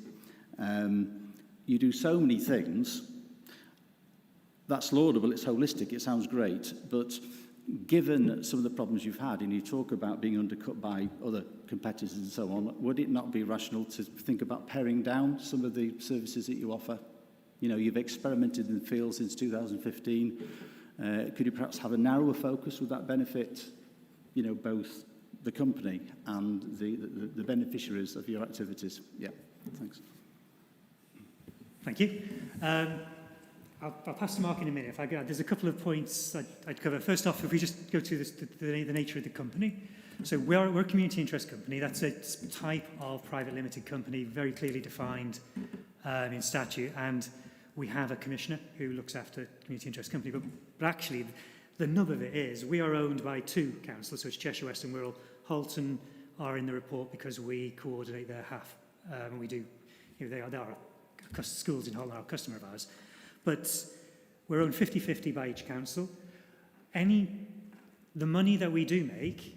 E: you do so many things. That's laudable, it's holistic, it sounds great, but given some of the problems you've had, and you talk about being undercut by other competitors and so on, would it not be rational to think about paring down some of the services that you offer? You've experimented in the field since 2015. Could you perhaps have a narrower focus? Would that benefit, both the company and the beneficiaries of your activities? Yeah, thanks.
Q: Thank you. I'll pass to Mark in a minute. If I go, there's a couple of points I'd cover. First off, if we just go to the nature of the company. So we're a community interest company. That's a type of private limited company, very clearly defined in statute. And we have a commissioner who looks after community interest company. But actually, the nub of it is we are owned by 2 councils, so it's Cheshire West and Wirral. Halton are in the report because we coordinate their half. And we do, they are schools in Halton are a customer of ours. But we're owned 50-50 by each council. The money that we do make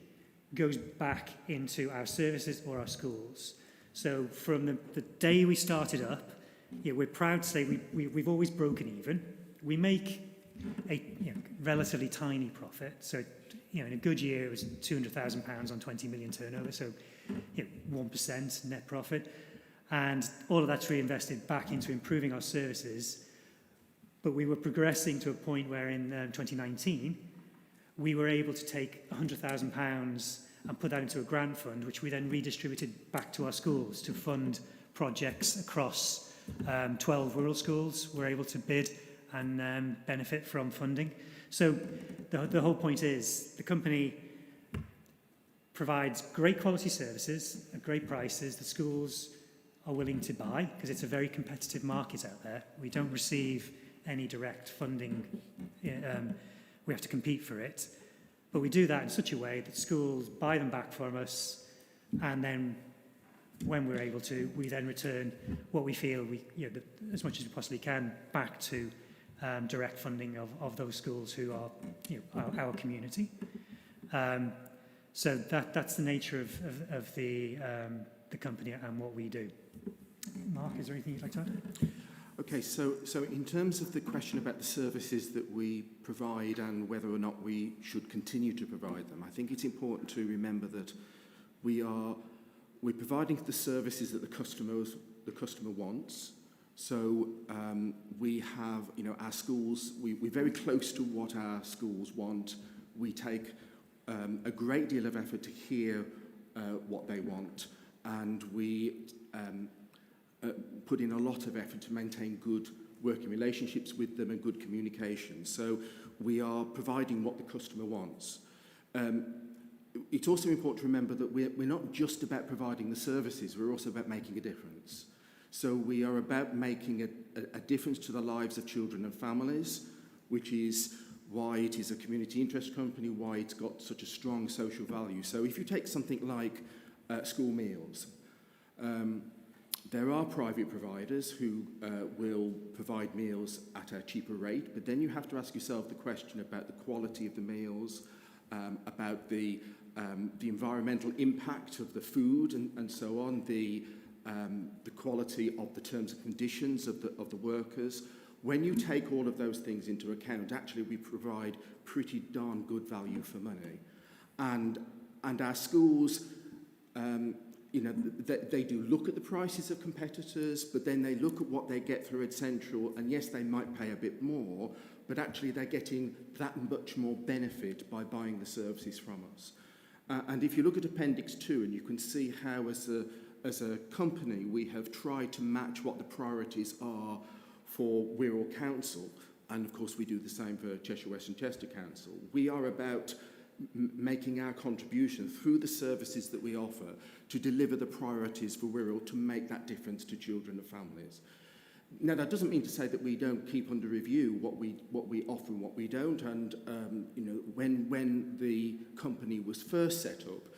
Q: goes back into our services or our schools. So from the day we started up, we're proud to say we've always broken even. We make a relatively tiny profit. So in a good year, it was £200,000 on 20 million turnover, so 1% net profit. And all of that's reinvested back into improving our services. But we were progressing to a point where in 2019, we were able to take £100,000 and put that into a grant fund, which we then redistributed back to our schools to fund projects across 12 rural schools. We're able to bid and benefit from funding. So the whole point is the company provides great quality services at great prices. The schools are willing to buy because it's a very competitive market out there. We don't receive any direct funding. We have to compete for it. But we do that in such a way that schools buy them back from us, and then when we're able to, we then return what we feel as much as we possibly can back to direct funding of those schools who are our community. So that's the nature of the company and what we do. Mark, is there anything you'd like to add?
R: Okay, so in terms of the question about the services that we provide and whether or not we should continue to provide them, I think it's important to remember that we're providing the services that the customer wants. So we have, our schools, we're very close to what our schools want. We take a great deal of effort to hear what they want, and we put in a lot of effort to maintain good working relationships with them and good communication. So we are providing what the customer wants. It's also important to remember that we're not just about providing the services, we're also about making a difference. So we are about making a difference to the lives of children and families, which is why it is a community interest company, why it's got such a strong social value. So if you take something like school meals, there are private providers who will provide meals at a cheaper rate, but then you have to ask yourself the question about the quality of the meals, about the environmental impact of the food and so on, the quality of the terms and conditions of the workers. When you take all of those things into account, actually we provide pretty darn good value for money. And our schools, they do look at the prices of competitors, but then they look at what they get through Ed Central, and yes, they might pay a bit more, but actually they're getting that much more benefit by buying the services from us. And if you look at Appendix 2, and you can see how as a company we have tried to match what the priorities are for Wirral Council, and of course we do the same for Cheshire West and Chester Council. We are about making our contribution through the services that we offer to deliver the priorities for Wirral to make that difference to children and families. Now, that doesn't mean to say that we don't keep under review what we offer and what we don't. And when the company was first set up,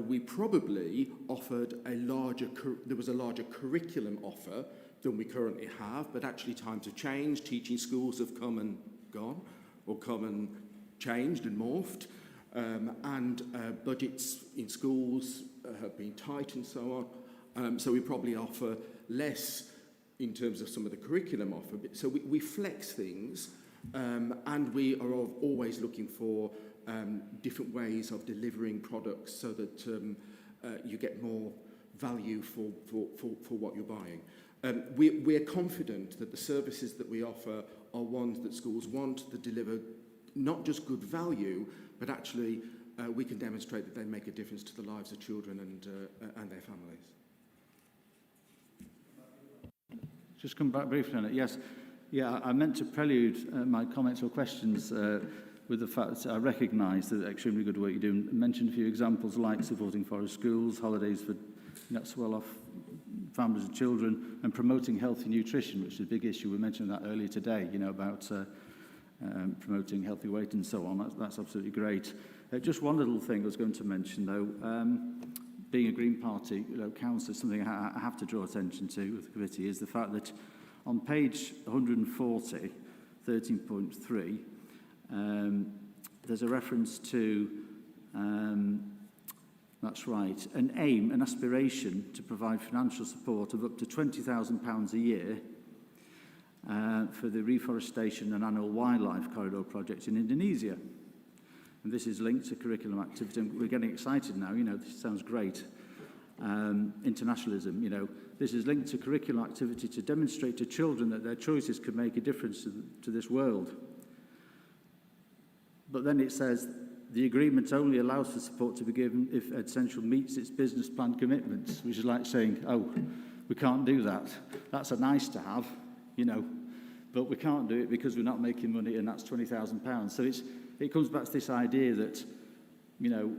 R: we probably offered there was a larger curriculum offer than we currently have. But actually, times have changed. Teaching schools have come and gone, or come and changed and morphed. And budgets in schools have been tight and so on. So we probably offer less in terms of some of the curriculum offer. So we flex things, and we are always looking for different ways of delivering products so that you get more value for what you're buying. We're confident that the services that we offer are ones that schools want, that deliver not just good value, but actually we can demonstrate that they make a difference to the lives of children and their families.
E: Just come back briefly on it. Yes, I meant to prelude my comments or questions with the fact that I recognise the extremely good work you're doing. I mentioned a few examples like supporting forest schools, holidays for well-off families and children, and promoting healthy nutrition, which is a big issue. We mentioned that earlier today, about promoting healthy weight and so on. That's absolutely great. Just one little thing I was going to mention, though. Being a Green Party councillor, something I have to draw attention to with the committee is the fact that on page 140, 13.3, there's a reference to that's right, an aim, an aspiration to provide financial support of up to £20,000 a year for the reforestation and annual wildlife corridor project in Indonesia. And this is linked to curriculum activity. And we're getting excited now, you know, this sounds great. Internationalism, you know, this is linked to curriculum activity to demonstrate to children that their choices could make a difference to this world. But then it says the agreement only allows for support to be given if Ed Central meets its business plan commitments, which is like saying, oh, we can't do that. That's a nice to have, you know, but we can't do it because we're not making money, and that's £20,000. So it comes back to this idea that, you know,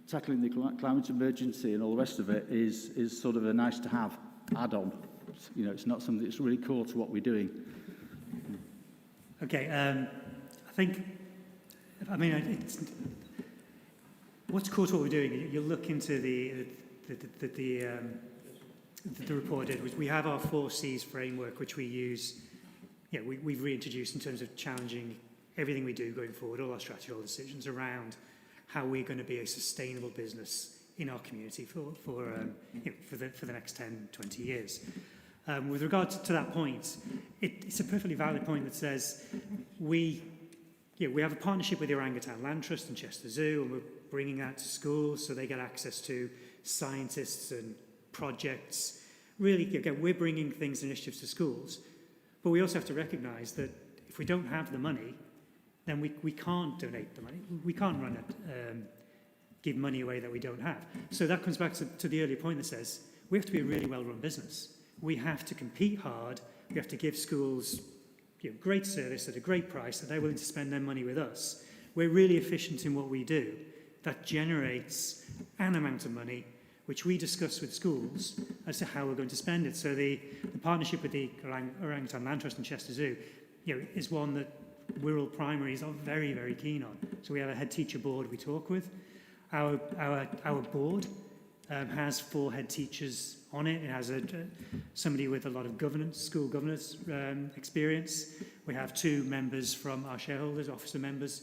E: tackling the climate emergency and all the rest of it is sort of a nice to have add-on. You know, it's not something that's really core to what we're doing.
Q: Okay, I think, I mean, what's core to what we're doing, you look into the report did, which we have our 4 C's framework, which we use, you know, we've reintroduced in terms of challenging everything we do going forward, all our strategy, all decisions around how we're going to be a sustainable business in our community for the next 10, 20 years. With regard to that point, it's a perfectly valid point that says we have a partnership with the Orangutan Land Trust and Chester Zoo, and we're bringing that to schools so they get access to scientists and projects. Really, again, we're bringing things and initiatives to schools, but we also have to recognise that if we don't have the money, then we can't donate the money. We can't run it, give money away that we don't have. So that comes back to the earlier point that says we have to be a really well-run business. We have to compete hard. We have to give schools great service at a great price, that they're willing to spend their money with us. We're really efficient in what we do. That generates an amount of money which we discuss with schools as to how we're going to spend it. So the partnership with the Orangutan Land Trust and Chester Zoo is one that Wirral primaries are very, very keen on. So we have a head teacher board we talk with. Our board has 4 head teachers on it. It has somebody with a lot of school governance experience. We have 2 members from our shareholders, officer members.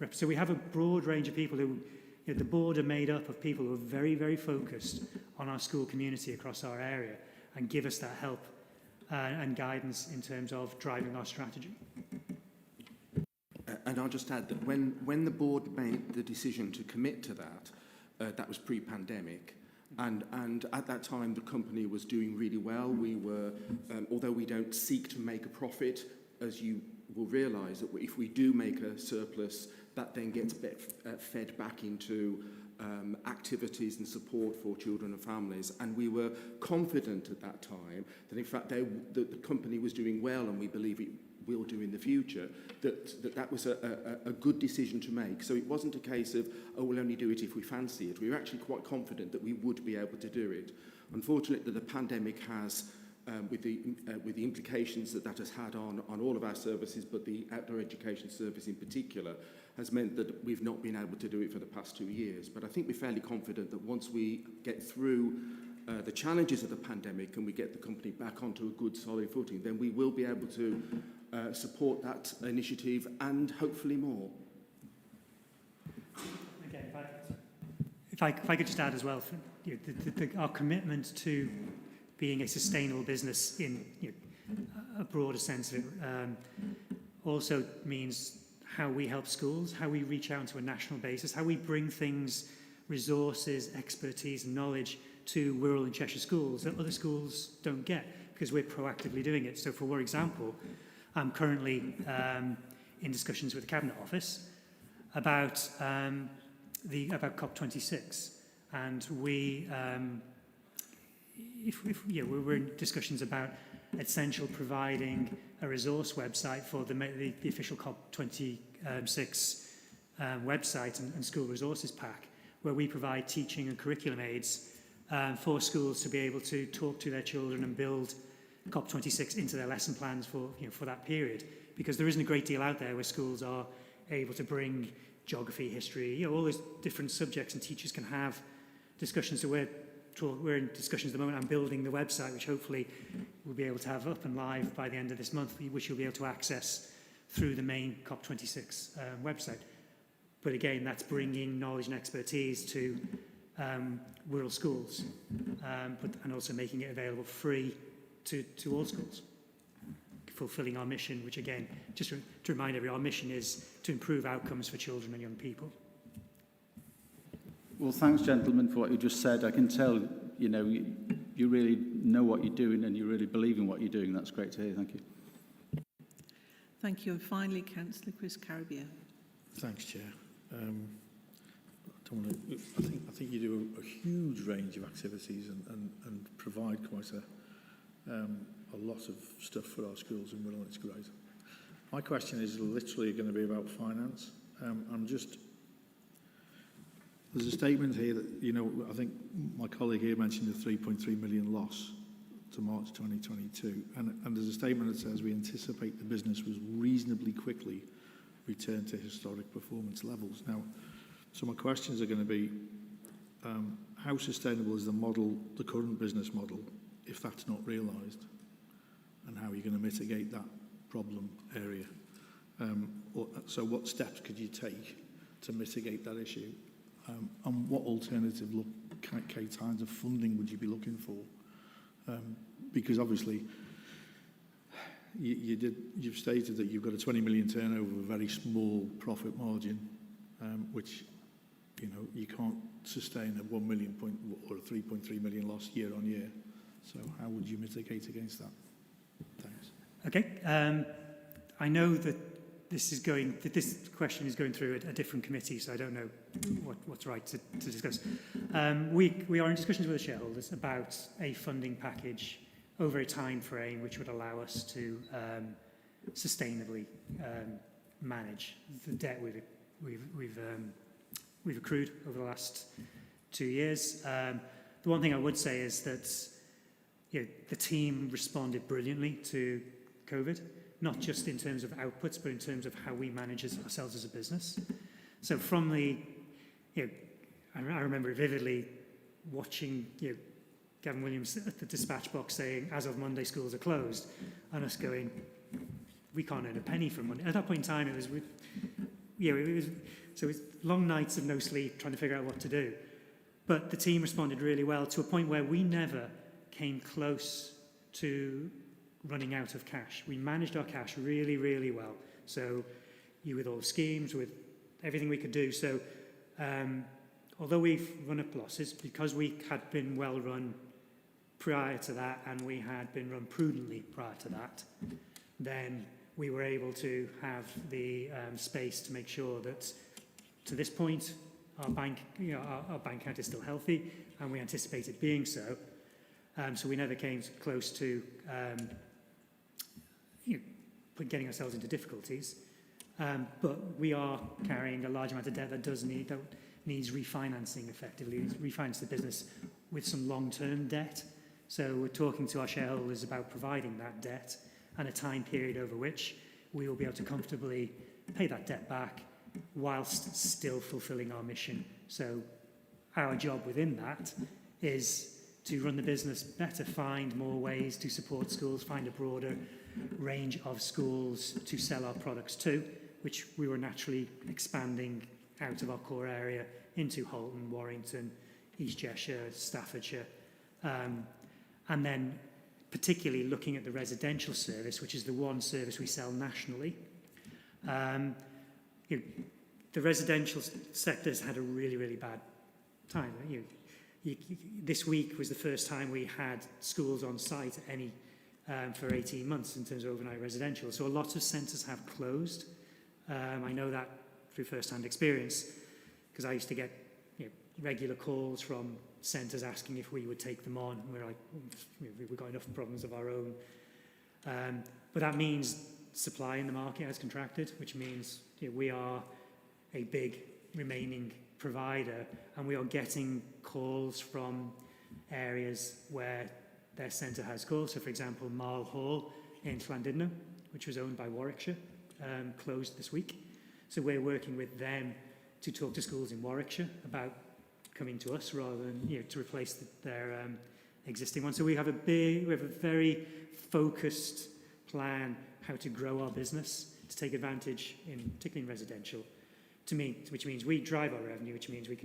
Q: So we have a broad range of people who, the board are made up of people who are very, very focused on our school community across our area and give us that help and guidance in terms of driving our strategy.
R: And I'll just add that when the board made the decision to commit to that, that was pre-pandemic. And at that time, the company was doing really well. We were, although we don't seek to make a profit, as you will realise, that if we do make a surplus, that then gets fed back into activities and support for children and families. And we were confident at that time that, in fact, the company was doing well, and we believe it will do in the future, that was a good decision to make. So it wasn't a case of, oh, we'll only do it if we fancy it. We were actually quite confident that we would be able to do it. Unfortunately, the pandemic has, with the implications that has had on all of our services, but the outdoor education service in particular, has meant that we've not been able to do it for the past 2 years. But I think we're fairly confident that once we get through the challenges of the pandemic and we get the company back onto a good solid footing, then we will be able to support that initiative and hopefully more.
Q: Okay, if I could just add as well, our commitment to being a sustainable business in a broader sense of it also means how we help schools, how we reach out to a national basis, how we bring things, resources, expertise and knowledge to Wirral and Cheshire schools that other schools don't get, because we're proactively doing it. So for example, I'm currently in discussions with the Cabinet Office about COP26, and we're in discussions about Essential providing a resource website for the official COP26 website and school resources pack, where we provide teaching and curriculum aids for schools to be able to talk to their children and build COP26 into their lesson plans for that period, because there isn't a great deal out there where schools are able to bring geography, history, all those different subjects, and teachers can have discussions. So we're in discussions at the moment. I'm building the website, which hopefully we'll be able to have up and live by the end of this month, which you'll be able to access through the main COP26 website. But again, that's bringing knowledge and expertise to Wirral schools, and also making it available free to all schools, fulfilling our mission, which again, just to remind everyone, our mission is to improve outcomes for children and young people.
E: Well, thanks, gentlemen, for what you just said. I can tell, you really know what you're doing and you really believe in what you're doing. That's great to hear. Thank you.
A: Thank you. And finally, Councillor Chris Carribier.
G: Thanks, Chair. I think you do a huge range of activities and provide quite a lot of stuff for our schools in Wirral. It's great. My question is literally going to be about finance. There's a statement here that, I think my colleague here mentioned a 3.3 million loss to March 2022. And there's a statement that says we anticipate the business will reasonably quickly return to historic performance levels. Now, so my questions are going to be, how sustainable is the current business model, if that's not realised? And how are you going to mitigate that problem area? So what steps could you take to mitigate that issue? And what alternative kinds of funding would you be looking for? Because obviously, you've stated that you've got a 20 million turnover, a very small profit margin, which you can't sustain a 1 million or a 3.3 million loss year on year. So how would you mitigate against that? Thanks.
Q: Okay. I know that this question is going through a different committee, so I don't know what's right to discuss. We are in discussions with the shareholders about a funding package over a time frame which would allow us to sustainably manage the debt we've accrued over the last 2 years. The one thing I would say is that the team responded brilliantly to COVID, not just in terms of outputs, but in terms of how we manage ourselves as a business. So from I remember vividly watching Gavin Williams at the dispatch box saying, as of Monday, schools are closed, and us going, we can't earn a penny from Monday. At that point in time, it was long nights of no sleep trying to figure out what to do. But the team responded really well to a point where we never came close to running out of cash. We managed our cash really, really well. So with all the schemes, with everything we could do. So although we've run up losses, because we had been well run prior to that and we had been run prudently prior to that, then we were able to have the space to make sure that to this point our bank account is still healthy, and we anticipated being so. So we never came close to getting ourselves into difficulties. But we are carrying a large amount of debt that needs refinancing effectively, refinance the business with some long-term debt. So we're talking to our shareholders about providing that debt and a time period over which we will be able to comfortably pay that debt back whilst still fulfilling our mission. So our job within that is to run the business better, find more ways to support schools, find a broader range of schools to sell our products to, which we were naturally expanding out of our core area into Holton, Warrington, East Cheshire, Staffordshire, and then particularly looking at the residential service, which is the one service we sell nationally. The residential sector has had a really, really bad time. This week was the first time we had schools on site for 18 months in terms of overnight residential. So a lot of centres have closed. I know that through first-hand experience, because I used to get regular calls from centres asking if we would take them on. And we're like, we've got enough problems of our own. But that means supply in the market has contracted, which means we are a big remaining provider, and we are getting calls from areas where their centre has schools. So, for example, Marl Hall in Llandudno, which was owned by Warwickshire, closed this week. So we're working with them to talk to schools in Warwickshire about coming to us rather than to replace their existing one. So we have a very focused plan how to grow our business to take advantage, particularly in residential, which means we drive our revenue, which means we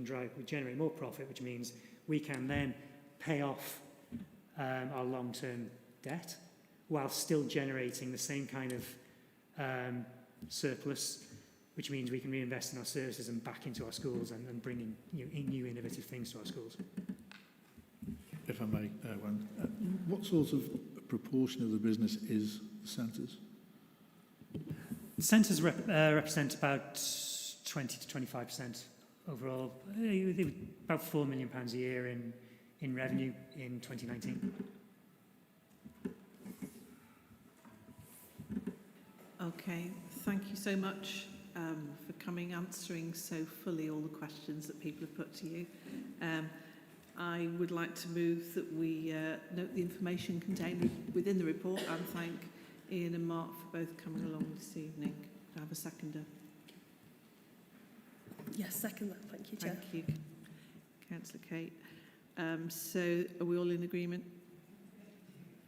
Q: generate more profit, which means we can then pay off our long-term debt while still generating the same kind of surplus, which means we can reinvest in our services and back into our schools and bringing new innovative things to our schools.
G: If I may, what sort of proportion of the business is the centres?
Q: The centres represent about 20 to 25% overall. About £4 million a year in revenue in 2019.
A: Okay, thank you so much for coming, answering so fully all the questions that people have put to you. I would like to move that we note the information contained within the report and thank Ian and Mark for both coming along this evening. Do I have a seconder?
I: Yes, second that. Thank you, Chair.
A: Thank you, Councillor Kate. So are we all in agreement?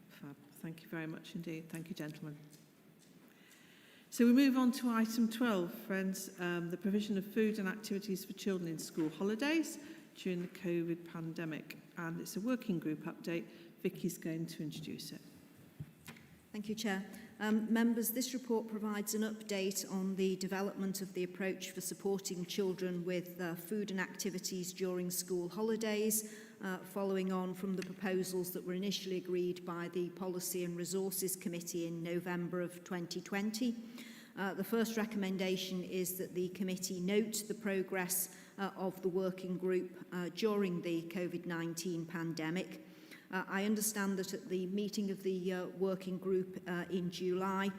A: Fab. Thank you very much indeed. Thank you, gentlemen. So we move on to item 12, friends, the provision of food and activities for children in school holidays during the COVID pandemic. And it's a working group update. Vicky's going to introduce it.
J: Thank you, Chair. Members, this report provides an update on the development of the approach for supporting children with food and activities during school holidays, following on from the proposals that were initially agreed by the Policy and Resources Committee in November of 2020. The first recommendation is that the committee note the progress of the working group during the COVID-19 pandemic. I understand that at the meeting of the working group in July,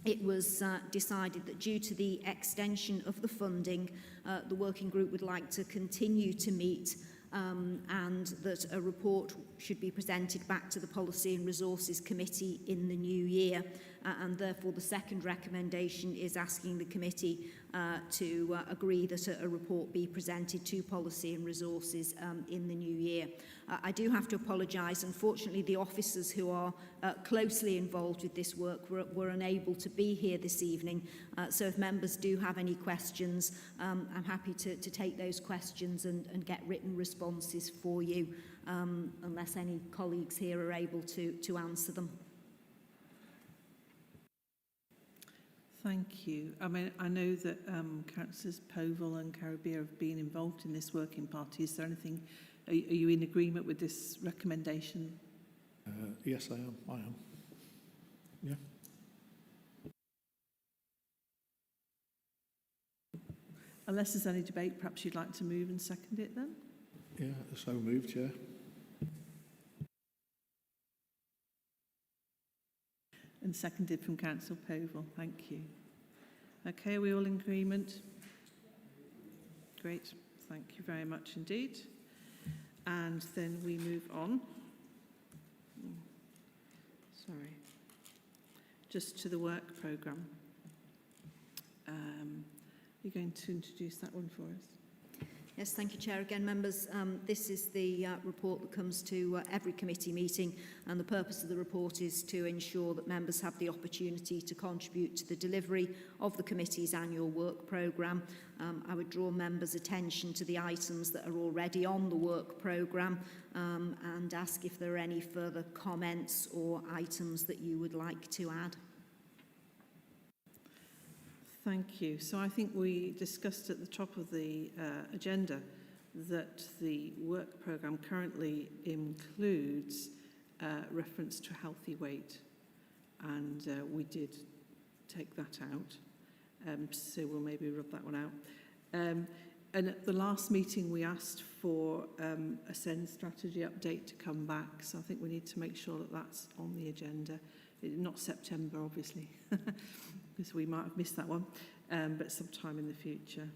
J: it was decided that due to the extension of the funding, the working group would like to continue to meet and that a report should be presented back to the Policy and Resources Committee in the new year. And therefore the second recommendation is asking the committee to agree that a report be presented to Policy and Resources in the new year. I do have to apologise. Unfortunately, the officers who are closely involved with this work were unable to be here this evening. So if members do have any questions, I'm happy to take those questions and get written responses for you, unless any colleagues here are able to answer them.
A: Thank you. I mean, I know that Councillors Pupil and Caribbean have been involved in this working party. Is there anything, are you in agreement with this recommendation?
G: Yes, I am. Yeah.
A: Unless there's any debate, perhaps you'd like to move and second it then?
G: Yeah, so moved, Chair.
A: And seconded from Councillor Pupil. Thank you. Okay, are we all in agreement? Great. Thank you very much indeed. And then we move on. Sorry. Just to the work programme. You're going to introduce that one for us?
J: Yes, thank you, Chair. Again, members, this is the report that comes to every committee meeting, and the purpose of the report is to ensure that members have the opportunity to contribute to the delivery of the committee's annual work programme. I would draw members' attention to the items that are already on the work programme and ask if there are any further comments or items that you would like to add.
A: Thank you. So I think we discussed at the top of the agenda that the work programme currently includes reference to healthy weight, and we did take that out. So we'll maybe rub that one out. And at the last meeting we asked for a SEND strategy update to come back, so I think we need to make sure that that's on the agenda. Not September, obviously, because we might have missed that one, but sometime in the future.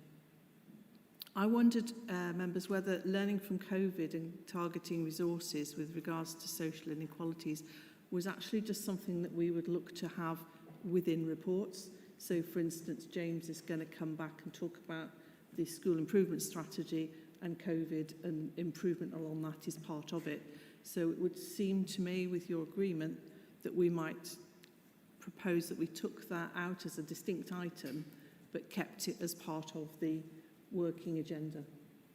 A: I wondered, members, whether learning from COVID and targeting resources with regards to social inequalities was actually just something that we would look to have within reports. So, for instance, James is going to come back and talk about the school improvement strategy, and COVID and improvement along that is part of it. So it would seem to me, with your agreement, that we might propose that we took that out as a distinct item, but kept it as part of the working agenda.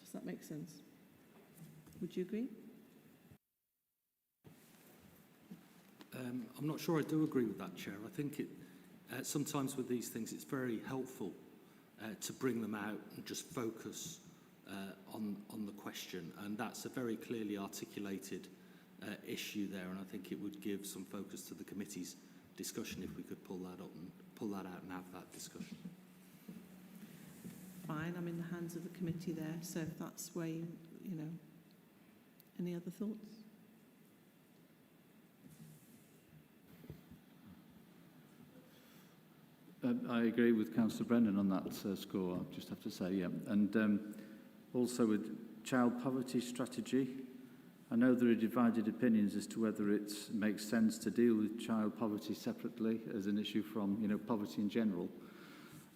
A: Does that make sense? Would you agree?
C: I'm not sure I do agree with that, Chair. I think sometimes with these things it's very helpful to bring them out and just focus on the question, and that's a very clearly articulated issue there, and I think it would give some focus to the committee's discussion if we could pull that out and have that discussion.
A: Fine, I'm in the hands of the committee there, so if that's where you know, any other thoughts?
E: I agree with Councillor Brennan on that score, I just have to say, yeah. And also with child poverty strategy, I know there are divided opinions as to whether it makes sense to deal with child poverty separately as an issue from, you know, poverty in general,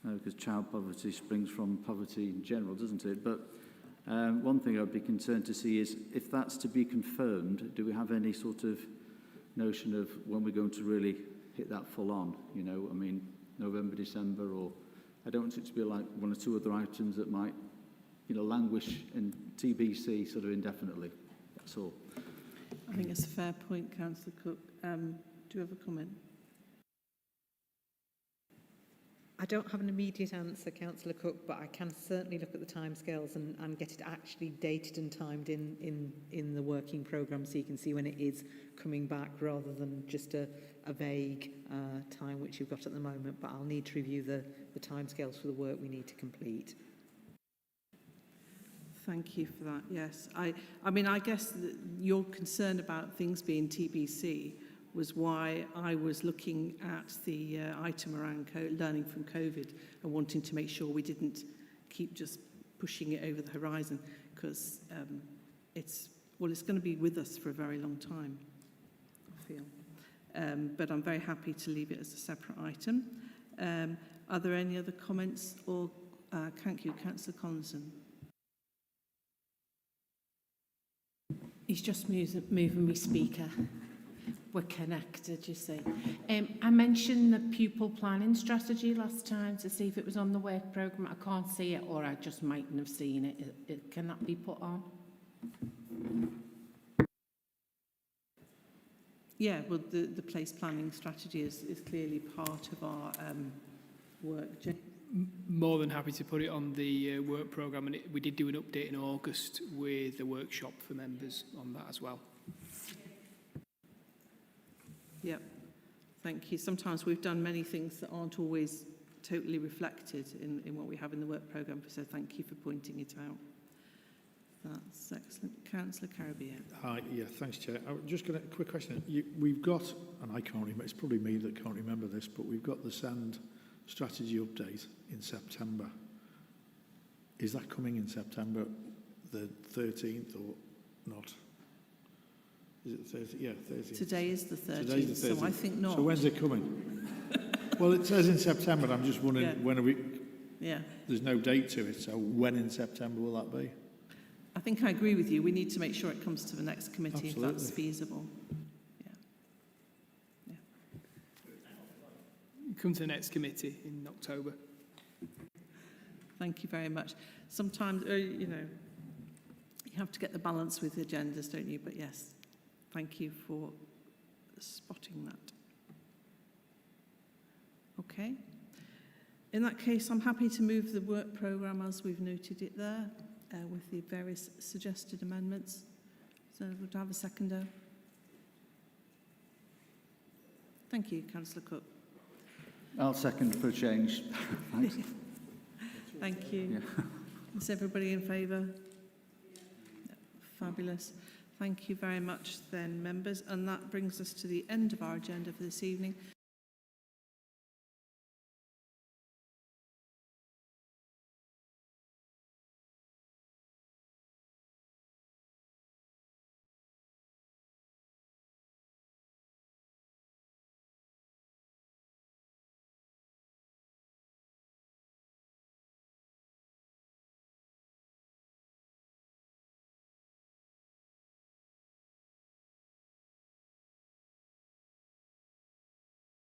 E: because child poverty springs from poverty in general, doesn't it? But one thing I'd be concerned to see is if that's to be confirmed, do we have any sort of notion of when we're going to really hit that full on, you know? I mean, November, December, or I don't want it to be like one or two other items that might, you know, languish in TBC sort of indefinitely. That's all.
A: I think it's a fair point, Councillor Cook. Do you have a comment?
L: I don't have an immediate answer, Councillor Cook, but I can certainly look at the timescales and get it actually dated and timed in the working programme so you can see when it is coming back rather than just a vague time which you've got at the moment. But I'll need to review the timescales for the work we need to complete.
A: Thank you for that. Yes, I mean, I guess your concern about things being TBC was why I was looking at the item around learning from COVID and wanting to make sure we didn't keep just pushing it over the horizon, because it's going to be with us for a very long time, I feel. But I'm very happy to leave it as a separate item. Are there any other comments? Or thank you, Councillor Collison.
O: He's just moving me speaker. We're connected, you see. I mentioned the pupil planning strategy last time to see if it was on the work programme. I can't see it, or I just mightn't have seen it. Can that be put on?
A: Yeah, well, the place planning strategy is clearly part of our work.
D: More than happy to put it on the work programme, and we did do an update in August with a workshop for members on that as well.
A: Yep, thank you. Sometimes we've done many things that aren't always totally reflected in what we have in the work programme, so thank you for pointing it out. That's excellent. Councillor Caribbean.
G: Hi, yeah, thanks, Chair. I'm just got a quick question. We've got, and I can't remember, it's probably me that can't remember this, but we've got the SEND strategy update in September. Is that coming in September the 13th or not? Is it 30? Yeah, 13th.
A: Today is the 13th,
G: Today's the 13th.
A: so I think not.
G: So when's it coming? Well, it says in September. I'm just wondering when are we...
A: Yeah.
G: There's no date to it, so when in September will that be?
A: I think I agree with you. We need to make sure it comes to the next committee if that's feasible.
D: Come to the next committee in October.
A: Thank you very much. Sometimes, you know, you have to get the balance with the agendas, don't you? But yes, thank you for spotting that. Okay. In that case, I'm happy to move the work programme as we've noted it there, with the various suggested amendments. So would I have a seconder? Thank you, Councillor Cook.
E: I'll second for a change. Thanks.
A: Thank you. Yeah. Is everybody in favour? Yeah. Fabulous. Thank you very much then, members. And that brings us to the end of our agenda for this evening.